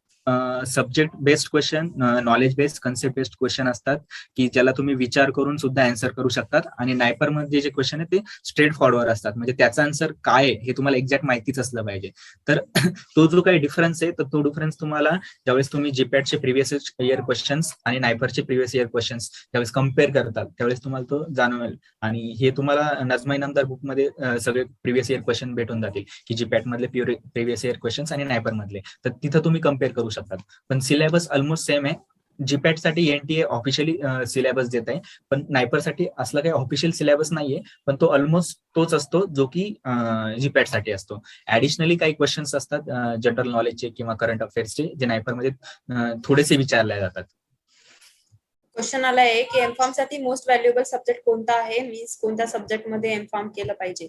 subject based question, knowledge based, concept based question असतात की ज्याला तुम्ही विचार करून सुद्धा आन्सर करू शकतात. आणि नायपर मध्ये जे क्वेश्चन आहे ते स्ट्रेट फॉरवर्ड असतात, म्हणजे त्याचा आन्सर काय आहे हे तुम्हाला एक्झॅक्ट माहितीच असलं पाहिजे. तर तो जो काही डिफरन्स आहे, तर तो डिफरन्स तुम्हाला ज्यावेळेस तुम्ही जीपॅटचे प्रिव्हियस इयर क्वेश्चन्स आणि नायपरचे प्रिव्हियस इयर क्वेश्चन्स ज्यावेळेस कम्पेअर करतात त्यावेळेस तुम्हाला तो जाणवेल. आणि हे तुम्हाला नजमा इनामदार बुक मध्ये सगळे प्रिव्हियस इयर क्वेश्चन भेटून जातील की जीपॅट मधले प्रिव्हियस इयर क्वेश्चन्स आणि नायपर मधले, तर तिथं तुम्ही कम्पेअर करू शकतात. पण सिलेबस ऑलमोस्ट सेम आहे. जीपॅट साठी NTA ऑफिशियली सिलेबस देत आहे, पण नायपर साठी असला काही ऑफिशियल सिलेबस नाहीये, पण तो ऑलमोस्ट तोच असतो जो की जीपॅट साठी असतो. ऍडिशनली काही क्वेश्चन्स असतात जनरल नॉलेजचे किंवा करंट अफेअर्सचे, जे नायपर मध्ये थोडेसे विचारले जातात. क्वेश्चन आला आहे की M.Pharm साठी मोस्ट व्हॅल्युएबल सब्जेक्ट कोणता आहे, मीन्स कोणत्या सब्जेक्ट मध्ये M.Pharm केलं पाहिजे.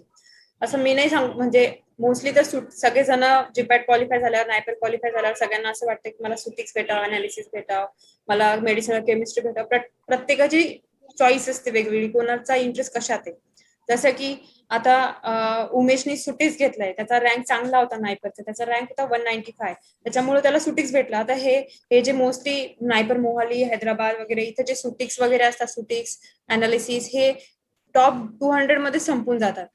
असं मी नाही सांग, म्हणजे मोस्टली तर सगळेजण जीपॅट क्वालिफाय झाल्यावर, नायपर क्वालिफाय झाल्यावर सगळ्यांना असं वाटतं की मला सुटिक्स भेटावं, अनालिसिस भेटावं, मला मेडिसिनल केमिस्ट्री भेटावं. प्रत्येकाची चॉईस असते वेगवेगळी, कोणाचा इंटरेस्ट कशात आहे. जसं की आता उमेशनी सुटिक्स घेतलाय, त्याचा रँक चांगला होता नायपरचा, त्याचा रँक होता 195, त्याच्यामुळे त्याला सुटिक्स भेटला. आता हे जे मोस्टली नायपर, मोहाली, हैदराबाद वगैरे इथे जे सुटिक्स वगैरे असतात, सुटिक्स अनालिसिस, हे टॉप 200 मध्ये संपून जातात.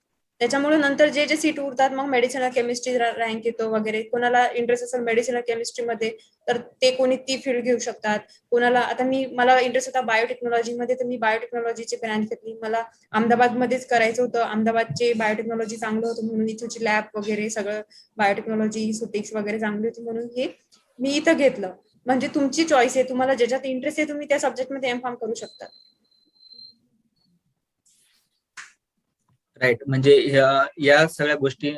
त्याच्यामुळे नंतर जे जे सीट उरतात मग मेडिसिनल केमिस्ट्री रँक येतो वगैरे. कोणाला इंटरेस्ट असेल मेडिसिनल केमिस्ट्रीमध्ये तर ते कोणी ती फील्ड घेऊ शकतात. कोणाला, आता मला इंटरेस्ट होता बायोटेक्नॉलॉजीमध्ये, तर मी बायोटेक्नॉलॉजीची ब्रँच घेतली. मला अहमदाबादमध्येच करायचं होतं, अहमदाबादचे बायोटेक्नॉलॉजी चांगलं होतं म्हणून, इथूची लॅब वगैरे सगळं बायोटेक्नॉलॉजी, सुटिक्स वगैरे चांगली होती म्हणून हे मी इथं घेतलं. म्हणजे तुमची चॉईस आहे, तुम्हाला ज्याच्यात इंटरेस्ट आहे तुम्ही त्या सब्जेक्टमध्ये M.Pharm करू शकता. राईट, म्हणजे या सगळ्या गोष्टी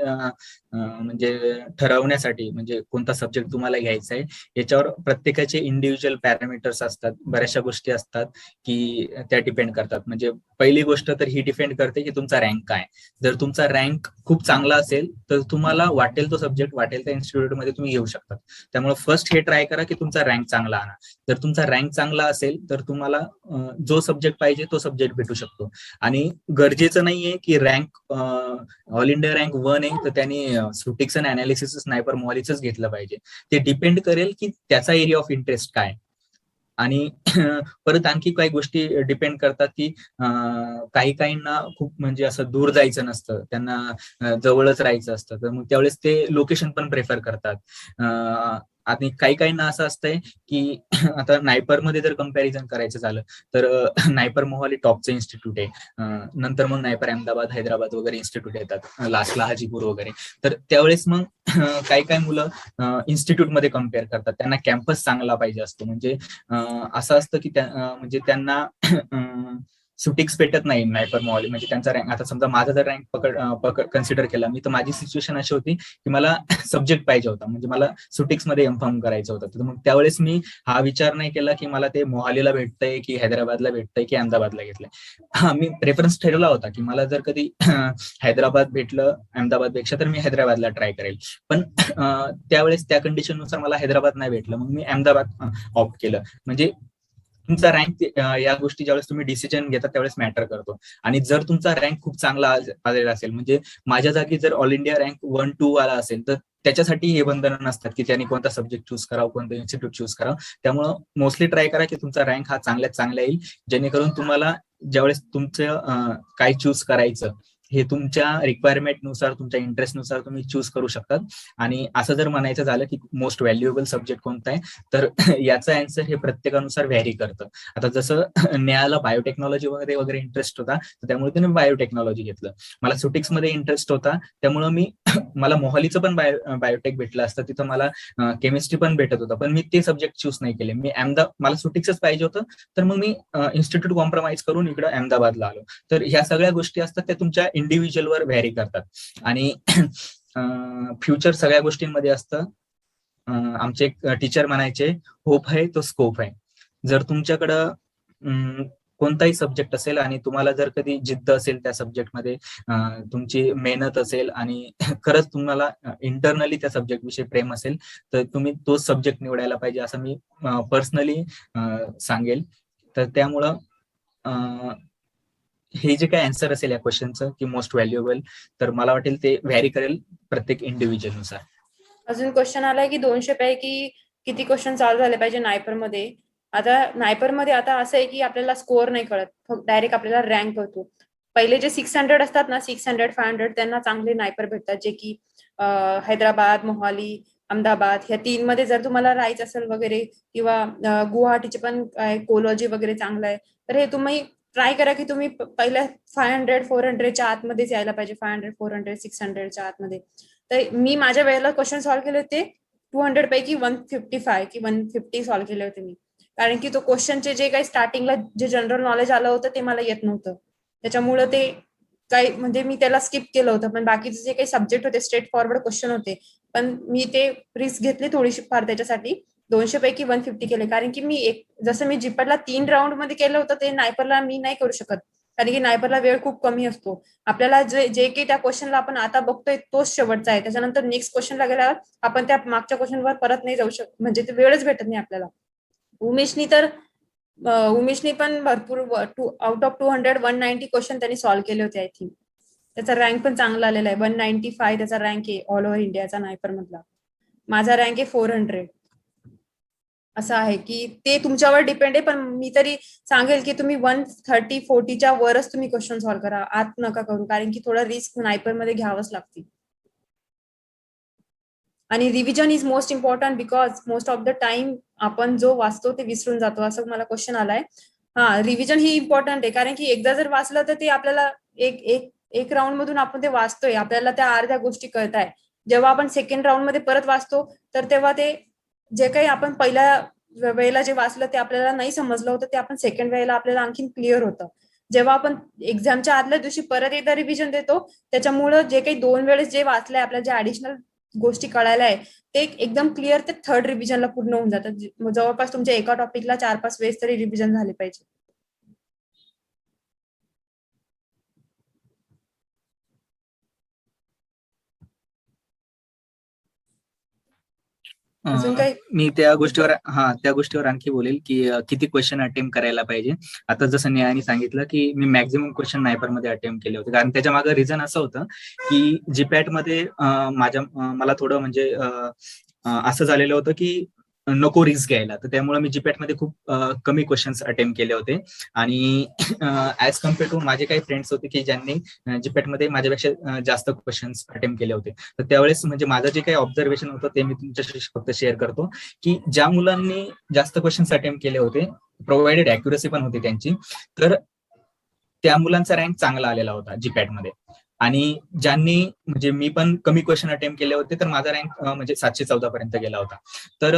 म्हणजे ठरवण्यासाठी, म्हणजे कोणता सब्जेक्ट तुम्हाला घ्यायचा आहे याच्यावर प्रत्येकाचे इंडिव्हिज्युअल पॅरामीटर्स असतात, बऱ्याचशा गोष्टी असतात की त्या डिपेंड करतात. म्हणजे पहिली गोष्ट तर ही डिपेंड करते की तुमचा रँक काय. जर तुमचा रँक खूप चांगला असेल तर तुम्हाला वाटेल तो सब्जेक्ट, वाटेल त्या इन्स्टिट्यूटमध्ये तुम्ही घेऊ शकता. त्यामुळे फर्स्ट हे ट्राय करा की तुमचा रँक चांगला आणा. जर तुमचा रँक चांगला असेल तर तुम्हाला जो सब्जेक्ट पाहिजे तो सब्जेक्ट भेटू शकतो. आणि गरजेचं नाहीये की रँक ऑल इंडिया रँक 1 आहे तर त्यांनी सुटिक्स आणि अनालिसिस नायपर मोहालीच घेतलं पाहिजे. ते डिपेंड करेल की त्याचा एरिया ऑफ इंटरेस्ट काय. आणि परत आणखी काही गोष्टी डिपेंड करतात की काहींना खूप म्हणजे असं दूर जायचं नसतं, त्यांना जवळच राहायचं असतं, तर मग त्यावेळेस ते लोकेशन पण प्रेफर करतात. आणि काहींना असं असतंय की आता नायपर मध्ये जर कम्पॅरिझन करायचं झालं तर नायपर मोहाली टॉपचं इन्स्टिट्यूट आहे, नंतर मग नायपर अहमदाबाद, हैदराबाद वगैरे इन्स्टिट्यूट येतात, लास्टला हाजीपूर वगैरे. तर त्यावेळेस मग काही मुलं इन्स्टिट्यूट मध्ये कम्पेअर करतात, त्यांना कॅम्पस चांगला पाहिजे असतो. म्हणजे असं असतं की म्हणजे त्यांना सुटिक्स भेटत नाही नायपर मोहाली, म्हणजे त्यांचा रँक, आता समजा माझा जर रँक पकड कन्सिडर केला मी, तर माझी सिच्युएशन अशी होती की मला सब्जेक्ट पाहिजे होता, म्हणजे मला सुटिक्स मध्ये एम.फार्म करायचं होतं. तर मग त्यावेळेस मी हा विचार नाही केला की मला ते मोहालीला भेटतंय की हैदराबादला भेटतंय की अहमदाबादला घेतलंय. हा, मी रेफरन्स ठरवला होता की मला जर कधी हैदराबाद भेटलं अहमदाबादपेक्षा तर मी हैदराबादला ट्राय करेल. पण त्यावेळेस त्या कंडिशननुसार मला हैदराबाद नाही भेटलं, मग मी अहमदाबाद ऑप्ट केलं. म्हणजे तुमचा रँक, या गोष्टी ज्यावेळेस तुम्ही डिसिजन घेता त्यावेळेस मॅटर करतो. आणि जर तुमचा रँक खूप चांगला आलेला असेल, म्हणजे माझ्या जागी जर ऑल इंडिया रँक 1-2 आला असेल, तर त्याच्यासाठी हे बंधनं नसतात की त्यांनी कोणता सब्जेक्ट चूज करावं, कोणतं इन्स्टिट्यूट चूज करावं. त्यामुळं मोस्टली ट्राय करा की तुमचा रँक हा चांगल्यात चांगला येईल, जेणेकरून तुम्हाला ज्यावेळेस तुमचं काय चूज करायचं हे तुमच्या रिक्वायरमेंट नुसार, तुमच्या इंटरेस्ट नुसार तुम्ही चूज करू शकतात. आणि असं जर म्हणायचं झालं की मोस्ट व्हॅल्युएबल सब्जेक्ट कोणता आहे, तर याचा आन्सर हे प्रत्येकानुसार व्हॅरी करतं. आता जसं नेहाला बायोटेक्नॉलॉजी वगैरे इंटरेस्ट होता, तर त्यामुळे त्याने बायोटेक्नॉलॉजी घेतलं. मला सुटिक्स मध्ये इंटरेस्ट होता, त्यामुळे मी मला मोहालीचं पण बायोटेक भेटलं असतं, तिथं मला केमिस्ट्री पण भेटत होतं, पण मी ते सब्जेक्ट चूज नाही केले. मी मला सुटिक्सच पाहिजे होतं, तर मग मी इन्स्टिट्यूट कॉम्प्रोमाइज करून इकडं अहमदाबादला आलो. तर ह्या सगळ्या गोष्टी असतात त्या तुमच्या इंडिव्हिज्युअलवर व्हॅरी करतात. आणि फ्युचर सगळ्या गोष्टींमध्ये असतं. आमचे एक टीचर म्हणायचे, होप आहे तो स्कोप आहे. जर तुमच्याकडं कोणताही सब्जेक्ट असेल आणि तुम्हाला जर कधी जिद्द असेल त्या सब्जेक्टमध्ये, तुमची मेहनत असेल आणि खरंच तुम्हाला इंटरनली त्या सब्जेक्ट विषयी प्रेम असेल, तर तुम्ही तोच सब्जेक्ट निवडायला पाहिजे, असं मी पर्सनली सांगेल. तर त्यामुळं हे जे काय आन्सर असेल या क्वेश्चनचं की मोस्ट व्हॅल्युएबल, तर मला वाटेल ते व्हॅरी करेल प्रत्येक इंडिव्हिज्युअल नुसार. अजून क्वेश्चन आलाय की 200 पैकी किती क्वेश्चन चालू झाले पाहिजे नायपर मध्ये. आता नायपर मध्ये आता असं आहे की आपल्याला स्कोअर नाही कळत, फक्त डायरेक्ट आपल्याला रँक कळतो. पहिले जे 600 असतात ना, 600, 500, त्यांना चांगले नायपर भेटतात, जे की हैदराबाद, मोहाली, अहमदाबाद ह्या 3 मध्ये जर तुम्हाला राहायचं असेल वगैरे, किंवा गुवाहाटीचे पण कोलॉजी वगैरे चांगलं आहे, तर हे तुम्ही ट्राय करा की तुम्ही पहिल्या 500, 400च्या आतमध्येच यायला पाहिजे. 500, 400, 600च्या आतमध्ये. तर मी माझ्या वेळेला क्वेश्चन सॉल्व्ह केले होते 200 पैकी 155 की 150 सॉल्व्ह केले होते मी. कारण की तो क्वेश्चनचे जे काही स्टार्टिंगला जे जनरल नॉलेज आलं होतं ते मला येत नव्हतं, त्याच्यामुळे ते काही म्हणजे मी त्याला स्किप केलं होतं. पण बाकीचे जे काही सब्जेक्ट होते स्ट्रेट फॉरवर्ड क्वेश्चन होते, पण मी ते रिस्क घेतली थोडीशी फार त्याच्यासाठी. 200 पैकी 150 केले, कारण की जसं मी जीपॅटला 3 राऊंड मध्ये केलं होतं ते नायपरला मी नाही करू शकत, कारण की नायपरला वेळ खूप कमी असतो. आपल्याला जे काही त्या क्वेश्चनला आपण आता बघतोय तोच शेवटचा आहे, त्याच्यानंतर नेक्स्ट क्वेश्चनला गेल्यावर आपण त्या मागच्या क्वेश्चनवर परत नाही जाऊ शकत, म्हणजे ते वेळच भेटत नाही आपल्याला. उमेशनी पण भरपूर आउट ऑफ 200 190 क्वेश्चन त्यांनी सॉल्व्ह केले होते. आय थिंक त्याचा रँक पण चांगला आलेला आहे. 195 त्याचा रँक आहे ऑल ओव्हर इंडियाचा नायपर मधला. माझा रँक आहे 400. असं आहे की ते तुमच्यावर डिपेंड आहे, पण मी तरी सांगेल की तुम्ही 130-40च्या वरच तुम्ही क्वेश्चन सॉल्व्ह करा, आत नका करू, कारण की थोडा रिस्क नायपर मध्ये घ्यावंच लागते. आणि revision is most important, because most of the time आपण जो वाचतो ते विसरून जातो. असं मला क्वेश्चन आलाय. हा, रिव्हिजन ही इम्पॉर्टंट आहे, कारण की एकदा जर वाचलं तर ते आपल्याला एक राऊंड मधून आपण ते वाचतोय, आपल्याला त्या अर्ध्या गोष्टी कळताय. जेव्हा आपण सेकंड राऊंड मध्ये परत वाचतो, तर तेव्हा ते जे काही आपण पहिल्या वेळेला जे वाचलं ते आपल्याला नाही समजलं होतं, ते आपण सेकंड वेळेला आपल्याला आणखीन क्लिअर होतं. जेव्हा आपण एक्झामच्या आदल्या दिवशी परत एकदा रिव्हिजन देतो, त्याच्यामुळं जे काही 2 वेळेस जे वाचलंय, आपल्या जे ऍडिशनल गोष्टी कळायला आहे ते एकदम क्लिअर ते थर्ड रिव्हिजनला पूर्ण होऊन जातात. जवळपास तुमच्या एका टॉपिकला 4-5 वेळेस तरी रिव्हिजन झाले पाहिजे. अजून काही? मी त्या गोष्टीवर आणखी बोलेल की किती क्वेश्चन अटेम्प्ट करायला पाहिजे. आता जसं नेहाने सांगितलं की मी मॅक्झिमम क्वेश्चन नायपर मध्ये अटेम्प्ट केले होते, कारण त्याच्या मागे रिझन असं होतं की जीपॅट मध्ये मला थोडं म्हणजे असं झालेलं होतं की नको रिस्क घ्यायला, तर त्यामुळे मी जीपॅट मध्ये खूप कमी क्वेश्चन्स अटेम्प्ट केले होते. आणि ऍज कम्पेअर टू माझे काही फ्रेंड्स होते की ज्यांनी जीपॅट मध्ये माझ्यापेक्षा जास्त क्वेश्चन्स अटेम्प्ट केले होते. तर त्यावेळेस म्हणजे माझं जे काही ऑब्झर्वेशन होतं ते मी तुमच्याशी फक्त शेअर करतो की ज्या मुलांनी जास्त क्वेश्चन्स अटेम्प्ट केले होते, प्रोव्हाइडेड अॅक्युरसी पण होती त्यांची, तर त्या मुलांचा रँक चांगला आलेला होता जीपॅट मध्ये. आणि ज्यांनी म्हणजे मी पण कमी क्वेश्चन अटेम्प्ट केले होते, तर माझा रँक म्हणजे 714 पर्यंत गेला होता. तर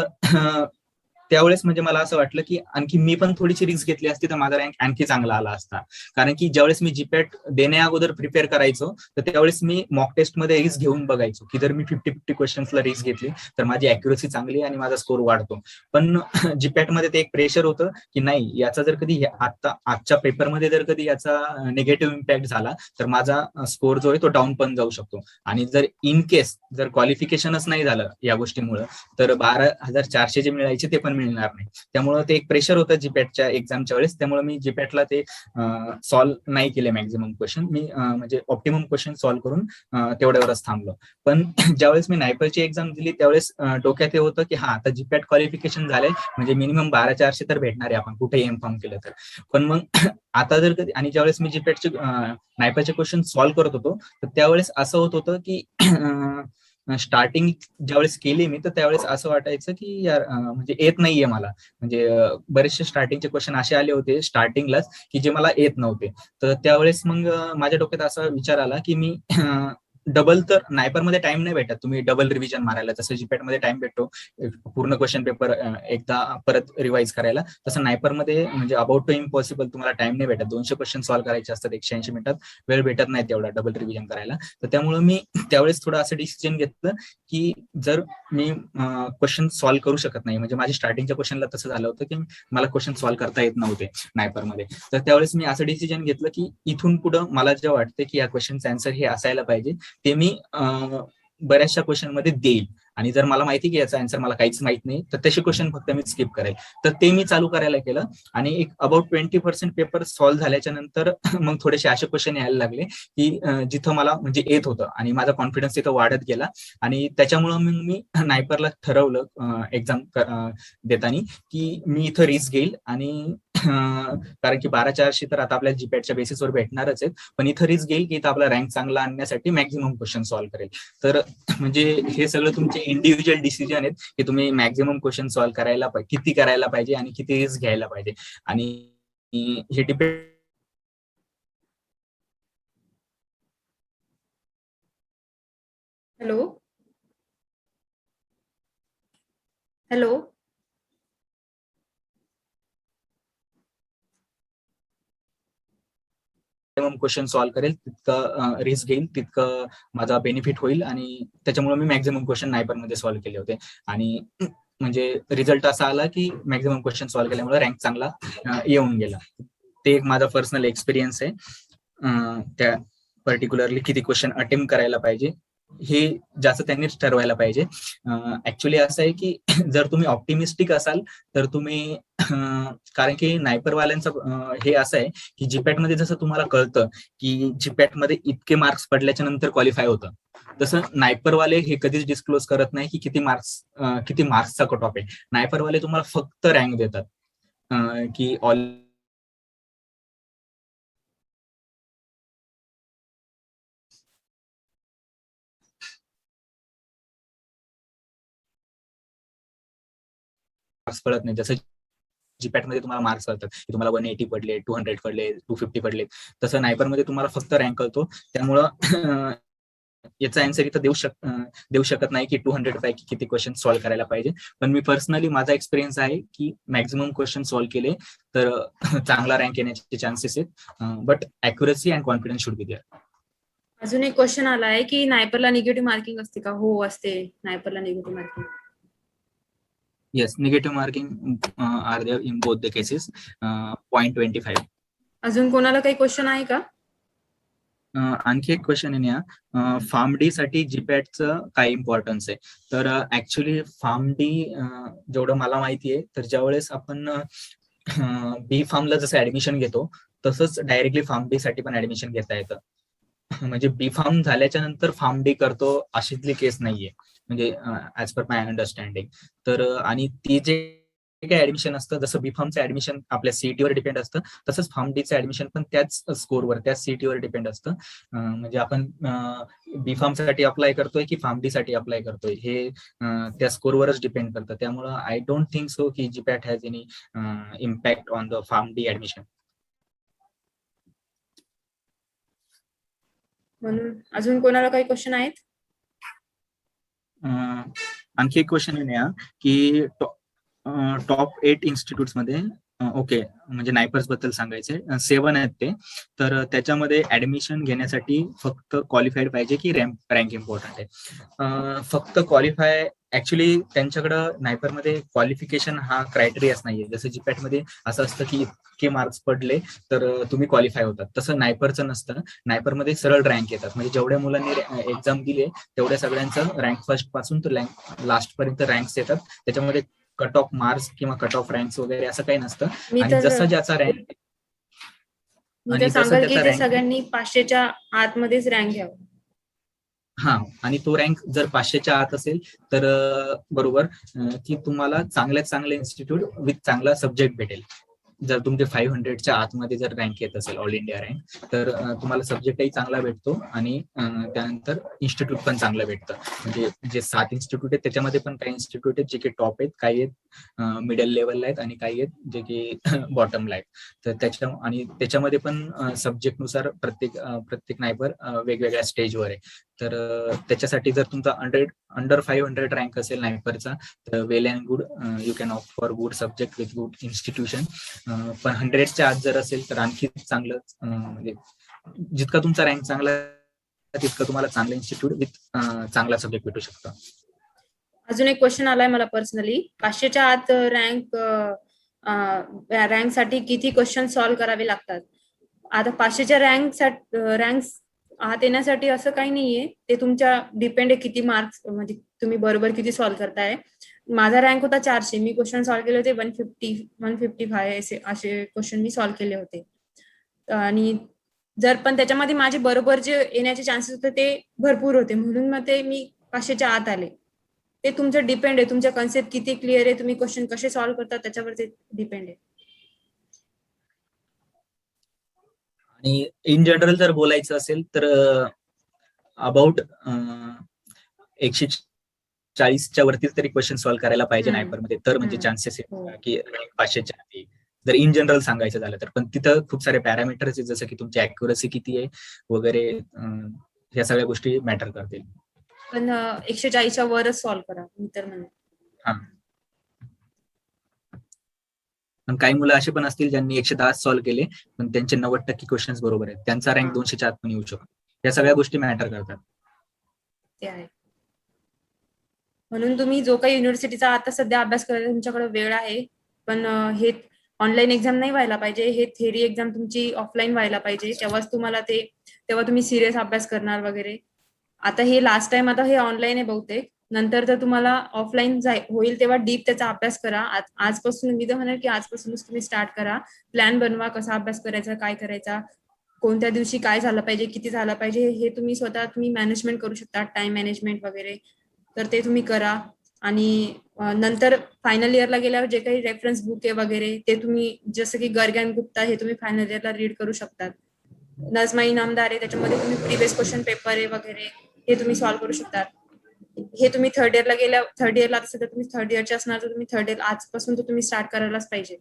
त्यावेळेस म्हणजे मला असं वाटलं की आणखी मी पण थोडीशी रिस्क घेतली असती तर माझा रँक आणखी चांगला आला असता. कारण की ज्यावेळेस मी जीपॅट देण्या अगोदर प्रिपेअर करायचो तर त्यावेळेस मी मॉक टेस्ट मध्ये रिस्क घेऊन बघायचो की जर मी 50-50 क्वेश्चन्सला रिस्क घेतली तर माझी अॅक्युरेसी चांगली आणि माझा स्कोर वाढतो. पण जीपॅट मध्ये ते एक प्रेशर होतं की नाही, याचा जर कधी आता आजच्या पेपरमध्ये जर कधी याचा निगेटिव्ह इम्पॅक्ट झाला तर माझा स्कोर जो आहे तो डाऊन पण जाऊ शकतो. आणि जर इन केस जर क्वालिफिकेशनच नाही झालं या गोष्टीमुळे तर 12,400 जे मिळायचे ते पण मिळणार नाही. त्यामुळे ते एक प्रेशर होतं जीपॅटच्या एक्झामच्या वेळेस. त्यामुळे मी जीपॅटला ते सॉल्व्ह नाही केले मॅक्झिमम क्वेश्चन. मी म्हणजे ऑप्टिमम क्वेश्चन सॉल्व्ह करून तेवढ्यावरच थांबलो. पण ज्यावेळेस मी नायपरची एक्झाम दिली त्यावेळेस डोक्यात हे होतं की हा आता जीपॅट क्वालिफिकेशन झालंय म्हणजे मिनिमम 12,400 तर भेटणार आहे आपण कुठेही इन्फॉर्म केलं तर. पण मग आता जर कधी आणि ज्यावेळेस मी जीपॅटचे नायपरचे क्वेश्चन सॉल्व्ह करत होतो तर त्यावेळेस असं होत होतं की स्टार्टिंग ज्यावेळेस केली मी तर त्यावेळेस असं वाटायचं की यार म्हणजे येत नाहीये मला. म्हणजे बरेचसे स्टार्टिंगचे क्वेश्चन असे आले होते स्टार्टिंगलाच की जे मला येत नव्हते. तर त्यावेळेस मग माझ्या डोक्यात असा विचार आला की मी डबल, तर नायपरमध्ये टाइम नाही भेटत तुम्ही डबल रिव्हिजन मारायला, जसं जीपॅट मध्ये टाइम भेटतो पूर्ण क्वेश्चन पेपर एकदा परत रिवाइज करायला, तसं नायपरमध्ये म्हणजे अबाउट टू इम्पॉसिबल, तुम्हाला टाइम नाही भेटत. 200 क्वेश्चन सॉल्व्ह करायचे असतात 180 मिनिटात, वेळ भेटत नाही तेवढा डबल रिव्हिजन करायला. तर त्यामुळे मी त्यावेळेस थोडं असं डिसिजन घेतलं की जर मी क्वेश्चन सॉल्व्ह करू शकत नाही, म्हणजे माझ्या स्टार्टिंगच्या क्वेश्चनला तसं झालं होतं की मला क्वेश्चन सॉल्व्ह करता येत नव्हते नायपरमध्ये, तर त्यावेळेस मी असं डिसिजन घेतलं की इथून पुढं मला जे वाटतं की या क्वेश्चनचं आन्सर हे असायला पाहिजे ते मी बऱ्याचशा क्वेश्चन मध्ये देईल. आणि जर मला माहिती की याचा आन्सर मला काहीच माहित नाही तर तसे क्वेश्चन फक्त मी स्किप करेल. तर ते मी चालू करायला केलं आणि एक अबाउट 20% पेपर सॉल्व्ह झाल्याच्या नंतर मग थोडेसे असे क्वेश्चन यायला लागले की जिथं मला म्हणजे येत होतं आणि माझा कॉन्फिडन्स तिथं वाढत गेला. आणि त्याच्यामुळं मग मी नायपरला ठरवलं एक्झाम देताना की मी इथं रिस्क घेईल आणि कारण की 12,400 तर आता आपल्या जीपॅटच्या बेसिसवर भेटणारच आहेत, पण इथं रिस्क घेईल की इथं आपला रँक चांगला आणण्यासाठी मॅक्झिमम क्वेश्चन सॉल्व्ह करेल. तर म्हणजे हे सगळं तुमचे इंडिव्हिज्युअल डिसिजन आहेत की तुम्ही मॅक्झिमम क्वेश्चन सॉल्व्ह करायला किती करायला पाहिजे आणि किती रिस्क घ्यायला पाहिजे. आणि हे depend hello hello question solve करेल तितकं रिस्क घेईल तितकं माझा बेनिफिट होईल. आणि त्याच्यामुळे मी मॅक्झिमम क्वेश्चन नायपरमध्ये सॉल्व्ह केले होते आणि म्हणजे रिझल्ट असा आला की मॅक्झिमम क्वेश्चन सॉल्व्ह केल्यामुळे रँक चांगला येऊन गेला. ते एक माझा पर्सनल एक्सपिरियन्स आहे. त्या पर्टिक्युलरली किती क्वेश्चन अटेम्प्ट करायला पाहिजे हे जास्त त्यांनीच ठरवायला पाहिजे. ऍक्च्युली असं आहे की जर तुम्ही ऑप्टिमिस्टिक असाल तर तुम्ही कारण की नायपरवाल्यांचं हे असं आहे की जीपॅट मध्ये जसं तुम्हाला कळतं की जीपॅट मध्ये इतके मार्क्स पडल्याच्या नंतर क्वालिफाय होतं, तसं नायपरवाले हे कधीच डिस्क्लोज करत नाही की किती मार्क्सचा कट ऑफ आहे. नायपरवाले तुम्हाला फक्त रँक देतात की ऑल मार्क्स पडत नाही. जसं जीपॅट मध्ये तुम्हाला मार्क्स कळतात की तुम्हाला 180 पडले, 200 पडले, 250 पडले, तसं नायपर मध्ये तुम्हाला फक्त रँक कळतो. त्यामुळं याचा आन्सर इथं देऊ शकत नाही की 200 पैकी किती क्वेश्चन सॉल्व्ह करायला पाहिजे. पण मी पर्सनली माझा एक्सपिरियन्स आहे की मॅक्झिमम क्वेश्चन सॉल्व्ह केले तर चांगला रँक येण्याचे चान्सेस आहेत. But accuracy and confidence should be there. अजून एक क्वेश्चन आला आहे की नायपरला निगेटिव्ह मार्किंग असते का? हो असते नायपरला negative marking. Yes, negative marking are there in both the cases. 0.25. अजून कोणाला काही क्वेश्चन आहे का? आणखी एक क्वेश्चन आहे ना, फार्म डी साठी जीपॅटचं काय इम्पॉर्टन्स आहे? तर ऍक्च्युली फार्म डी जेवढं मला माहिती आहे तर ज्यावेळेस आपण बी फार्मला जसं ऍडमिशन घेतो तसंच डायरेक्टली फार्म डी साठी पण ऍडमिशन घेता येतं. म्हणजे बी फार्म झाल्याच्या नंतर फार्म डी करतो अशीतली केस नाहीये, म्हणजे ऍज पर माय अंडरस्टँडिंग. तर आणि ती जे काही ऍडमिशन असतं, जसं बी फार्मचं ऍडमिशन आपल्या सीईटीवर डिपेंड असतं तसंच फार्म डीचं ऍडमिशन पण त्याच स्कोरवर त्याच सीईटीवर डिपेंड असतं. म्हणजे आपण बी फार्म साठी अप्लाय करतोय की फार्म डी साठी अप्लाय करतोय हे त्या स्कोरवरच डिपेंड करतं. त्यामुळं आय डोंट थिंक सो की GPAT has any impact on the pharm D admission. म्हणून अजून कोणाला काही क्वेश्चन आहेत? आणखी एक क्वेश्चन आहे ना की टॉप 8 इन्स्टिट्यूट्स मध्ये ओके, म्हणजे नायपर्स बद्दल सांगायचंय 7 आहेत ते. तर त्याच्यामध्ये ऍडमिशन घेण्यासाठी फक्त क्वालिफाईड पाहिजे की रँक इम्पॉर्टंट आहे? फक्त क्वालिफाय ऍक्च्युली त्यांच्याकडं नायपरमध्ये क्वालिफिकेशन हा क्रायटेरियाच नाहीये. जसं जीपॅट मध्ये असं असतं की इतके मार्क्स पडले तर तुम्ही क्वालिफाय होतात, तसं नायपरचं नसतं. नायपरमध्ये सरळ रँक येतात, म्हणजे जेवढ्या मुलांनी एक्झाम दिली तेवढ्या सगळ्यांचं रँक फर्स्ट पासून तर लास्ट पर्यंत रँक्स येतात. त्याच्यामध्ये कट ऑफ मार्क्स किंवा कट ऑफ रँक्स वगैरे असं काही नसतं. मी आणि तर जसं ज्याचा रँक मी तर आणि जसं सांगाल की त्याचा ते रँक सगळ्यांनी 500च्या आतमध्येच रँक घ्यावं. हा, आणि तो रँक जर 500च्या आत असेल तर बरोबर की तुम्हाला चांगल्यात चांगलं इन्स्टिट्यूट विथ चांगला सब्जेक्ट भेटेल. जर तुमचे 500च्या आतमध्ये जर रँक येत असेल ऑल इंडिया रँक, तर तुम्हाला सब्जेक्टही चांगला भेटतो आणि त्यानंतर इन्स्टिट्यूट पण चांगलं भेटतं. म्हणजे जे 7 इन्स्टिट्यूट आहेत त्याच्यामध्ये पण काही इन्स्टिट्यूट आहेत जे की टॉप आहेत, काही आहेत मिडल लेवलला आहेत आणि काही आहेत जे की बॉटमला आहेत. तर त्याच्यामध्ये पण सब्जेक्टनुसार प्रत्येक नायपर वेगवेगळ्या स्टेजवर आहे. तर त्याच्यासाठी जर तुमचा अंडर 500 रँक असेल नायपरचा, तर well and good, you can opt for good subject with good institution. पण 100च्या आत जर असेल तर आणखी चांगलं, म्हणजे जितका तुमचा रँक चांगला तितकं तुम्हाला चांगलं इन्स्टिट्यूट विथ चांगला सब्जेक्ट भेटू शकतं. अजून एक क्वेश्चन आलाय मला पर्सनली. 500च्या आत रँक साठी किती क्वेश्चन सॉल्व्ह करावे लागतात? आता 500च्या रँक आत येण्यासाठी असं काही नाहीये, ते तुमच्या डिपेंड आहे किती मार्क्स, म्हणजे तुम्ही बरोबर किती सॉल्व्ह करताय. माझा रँक होता 400, मी क्वेश्चन सॉल्व्ह केले होते 155 असे क्वेश्चन मी सॉल्व्ह केले होते. आणि जर पण त्याच्यामध्ये माझे बरोबर जे येण्याचे चान्सेस होते ते भरपूर होते, म्हणून मग ते मी 500च्या आत आले. ते तुमचं डिपेंड आहे, तुमच्या कन्सेप्ट किती क्लिअर आहे, तुम्ही क्वेश्चन कसे सॉल्व्ह करता त्याच्यावर ते डिपेंड आहे. आणि इन जनरल जर बोलायचं असेल तर अबाउट 140च्या वरतीच तरी क्वेश्चन सॉल्व्ह करायला पाहिजे नायपरमध्ये, तर म्हणजे चान्सेस हो. आहे की रँक 500च्या आधी. जर इन जनरल सांगायचं झालं तर, पण तिथं खूप सारे पॅरामीटर्स आहेत, जसं की तुमची अॅक्युरसी किती आहे वगैरे, या सगळ्या गोष्टी मॅटर करतील. पण 140च्या वरच सॉल्व्ह करा, मी तर म्हणते. हा, पण काही मुलं असे पण असतील ज्यांनी 110 सॉल्व्ह केले पण त्यांचे 90% क्वेश्चन्स बरोबर आहेत, त्यांचा रँक 200च्या आत पण येऊ शकतो. या सगळ्या गोष्टी मॅटर करतात. ते आहे. म्हणून तुम्ही जो काही युनिव्हर्सिटीचा आता सध्या अभ्यास करायला तुमच्याकडे वेळ आहे, पण हे ऑनलाईन एक्झाम नाही व्हायला पाहिजे, हे थेअरी एक्झाम तुमची ऑफलाईन व्हायला पाहिजे, तेव्हा तुम्ही सिरियस अभ्यास करणार वगैरे. आता हे लास्ट टाइम, आता हे ऑनलाईन आहे बहुतेक, नंतर तर तुम्हाला ऑफलाईन होईल तेव्हा डीप त्याचा अभ्यास करा. आजपासून मी तर म्हणेल की आजपासूनच तुम्ही स्टार्ट करा, प्लॅन बनवा, कसा अभ्यास करायचा, काय करायचा, कोणत्या दिवशी काय झालं पाहिजे, किती झालं पाहिजे, हे तुम्ही मॅनेजमेंट करू शकता, टाइम मॅनेजमेंट वगैरे. तर ते तुम्ही करा. आणि नंतर फायनल इयरला गेल्यावर जे काही रेफरन्स बुक आहे वगैरे ते तुम्ही, जसं की गर्ग गुप्ता, हे तुम्ही फायनल इयरला रीड करू शकतात. नजमा इनामदार आहे, त्याच्यामध्ये तुम्ही प्रिव्हियस क्वेश्चन पेपर आहे वगैरे हे तुम्ही सॉल्व्ह करू शकतात. हे तुम्ही थर्ड इयरला आता सध्या तुम्ही थर्ड इयरचे असणार, तर तुम्ही थर्ड इयर आजपासून तर तुम्ही स्टार्ट करायलाच पाहिजे.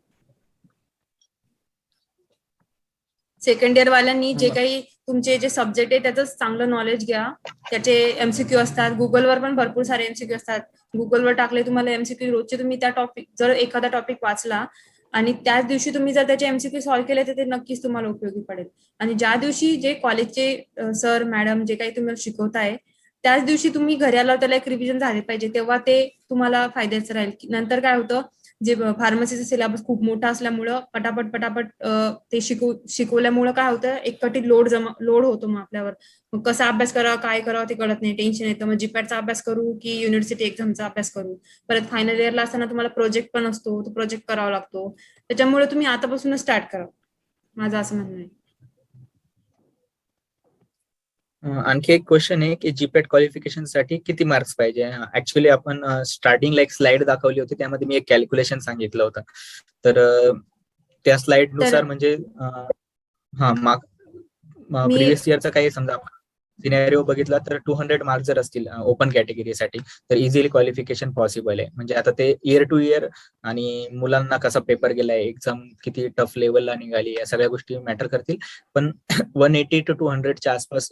सेकंड इयर वाल्यांनी जे काही तुमचे जे सब्जेक्ट आहे त्याचं चांगलं नॉलेज घ्या. त्याचे एमसीक्यू असतात, गुगलवर पण भरपूर सारे एमसीक्यू असतात. गुगलवर टाकले तुम्हाला एमसीक्यू, रोजचे तुम्ही त्या टॉपिक, जर एखादा टॉपिक वाचला आणि त्याच दिवशी तुम्ही जर त्याचे एमसीक्यू सॉल्व्ह केले तर ते नक्कीच तुम्हाला उपयोगी पडेल. आणि ज्या दिवशी जे कॉलेजचे सर मॅडम जे काही तुम्हाला शिकवताय त्याच दिवशी तुम्ही घरी आल्यावर त्याला एक रिव्हिजन झाले पाहिजे, तेव्हा ते तुम्हाला फायद्याचं राहील. नंतर काय होतं, जे फार्मसीचा सिलेबस खूप मोठा असल्यामुळं पटापट ते शिकवल्यामुळं काय होतं, एक कठीण लोड होतो मग आपल्यावर. मग कसा अभ्यास करावा, काय करावं ते कळत नाही, टेन्शन येतं. मग जीपॅटचा अभ्यास करू की युनिव्हर्सिटी एक्झामचा अभ्यास करू. परत फायनल इयरला असताना तुम्हाला प्रोजेक्ट पण असतो, तो प्रोजेक्ट करावा लागतो. त्याच्यामुळे तुम्ही आतापासूनच स्टार्ट करा, माझं असं म्हणणं आहे. आणखी एक क्वेश्चन आहे की जीपॅट क्वालिफिकेशन साठी किती मार्क्स पाहिजे? ऍक्च्युली आपण स्टार्टिंगला एक स्लाइड दाखवली होती, त्यामध्ये मी एक कॅल्क्युलेशन सांगितलं होतं. तर त्या स्लाइड नुसार म्हणजे प्रिव्हियस इयरचा काही समजा सिनेरिओ बघितला तर 200 मार्क्स जर असतील ओपन कॅटेगरीसाठी तर इझिली क्वालिफिकेशन पॉसिबल आहे. म्हणजे आता ते इयर टू इयर आणि मुलांना कसा पेपर गेलाय, एक्झाम किती टफ लेवलला निघाली, या सगळ्या गोष्टी मॅटर करतील. पण 180 to 200च्या आसपास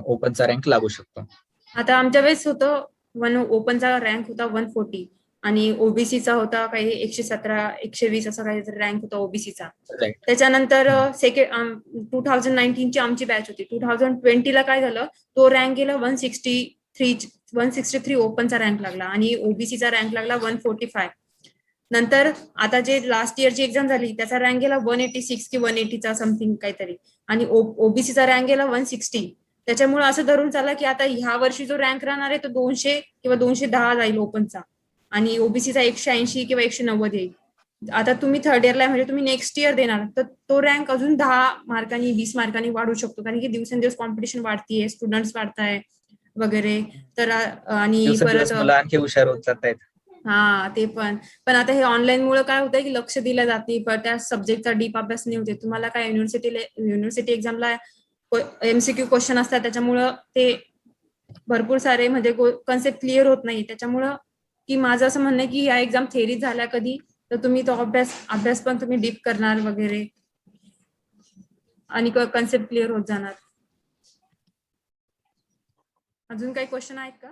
ओपनचा रँक लागू शकतो. आता आमच्या वेळेस होतं, ओपनचा रँक होता 140, आणि ओबीसीचा होता काही 117 120 असा काहीतरी रँक होता ओबीसीचा. Right. त्याच्यानंतर 2019 ची आमची बॅच होती. 2020 ला काय झालं, तो रँक गेला 163 ओपनचा रँक लागला आणि ओबीसीचा रँक लागला 145. नंतर आता जे लास्ट इयरची एक्झाम झाली त्याचा रँक गेला 186 की 180चा समथिंग काहीतरी आणि ओबीसीचा रँक गेला 160. त्याच्यामुळे असं धरून चालला की आता ह्या वर्षी जो रँक राहणार आहे तो 200 किंवा 210 जाईल ओपनचा आणि ओबीसीचा 180 किंवा 190 येईल. आता तुम्ही थर्ड इयरला म्हणजे तुम्ही नेक्स्ट इयर देणार तर तो रँक अजून 10 मार्कांनी 20 मार्कांनी वाढू शकतो कारण की दिवसेंदिवस कॉम्पिटिशन वाढतीये, स्टुडंट्स वाढताय वगैरे. तर आणि दिवसेंदिवस परत मुलं आणखी हुशार होत जात आहेत. हा ते पण आता हे ऑनलाईन मुळे काय होतंय की लक्ष दिलं जात नाही, पण त्या सब्जेक्टचा डीप अभ्यास नाही होते. तुम्हाला काय युनिव्हर्सिटी एक्झामला एमसीक्यू क्वेश्चन असतात त्याच्यामुळं ते भरपूर सारे म्हणजे कन्सेप्ट क्लिअर होत नाही. त्याच्यामुळं की माझं असं म्हणणं आहे की या एक्झाम थेरी झाल्या कधी तर तुम्ही तो अभ्यास पण तुम्ही डीप करणार वगैरे आणि कन्सेप्ट क्लिअर होत जाणार. अजून काही क्वेश्चन आहेत का?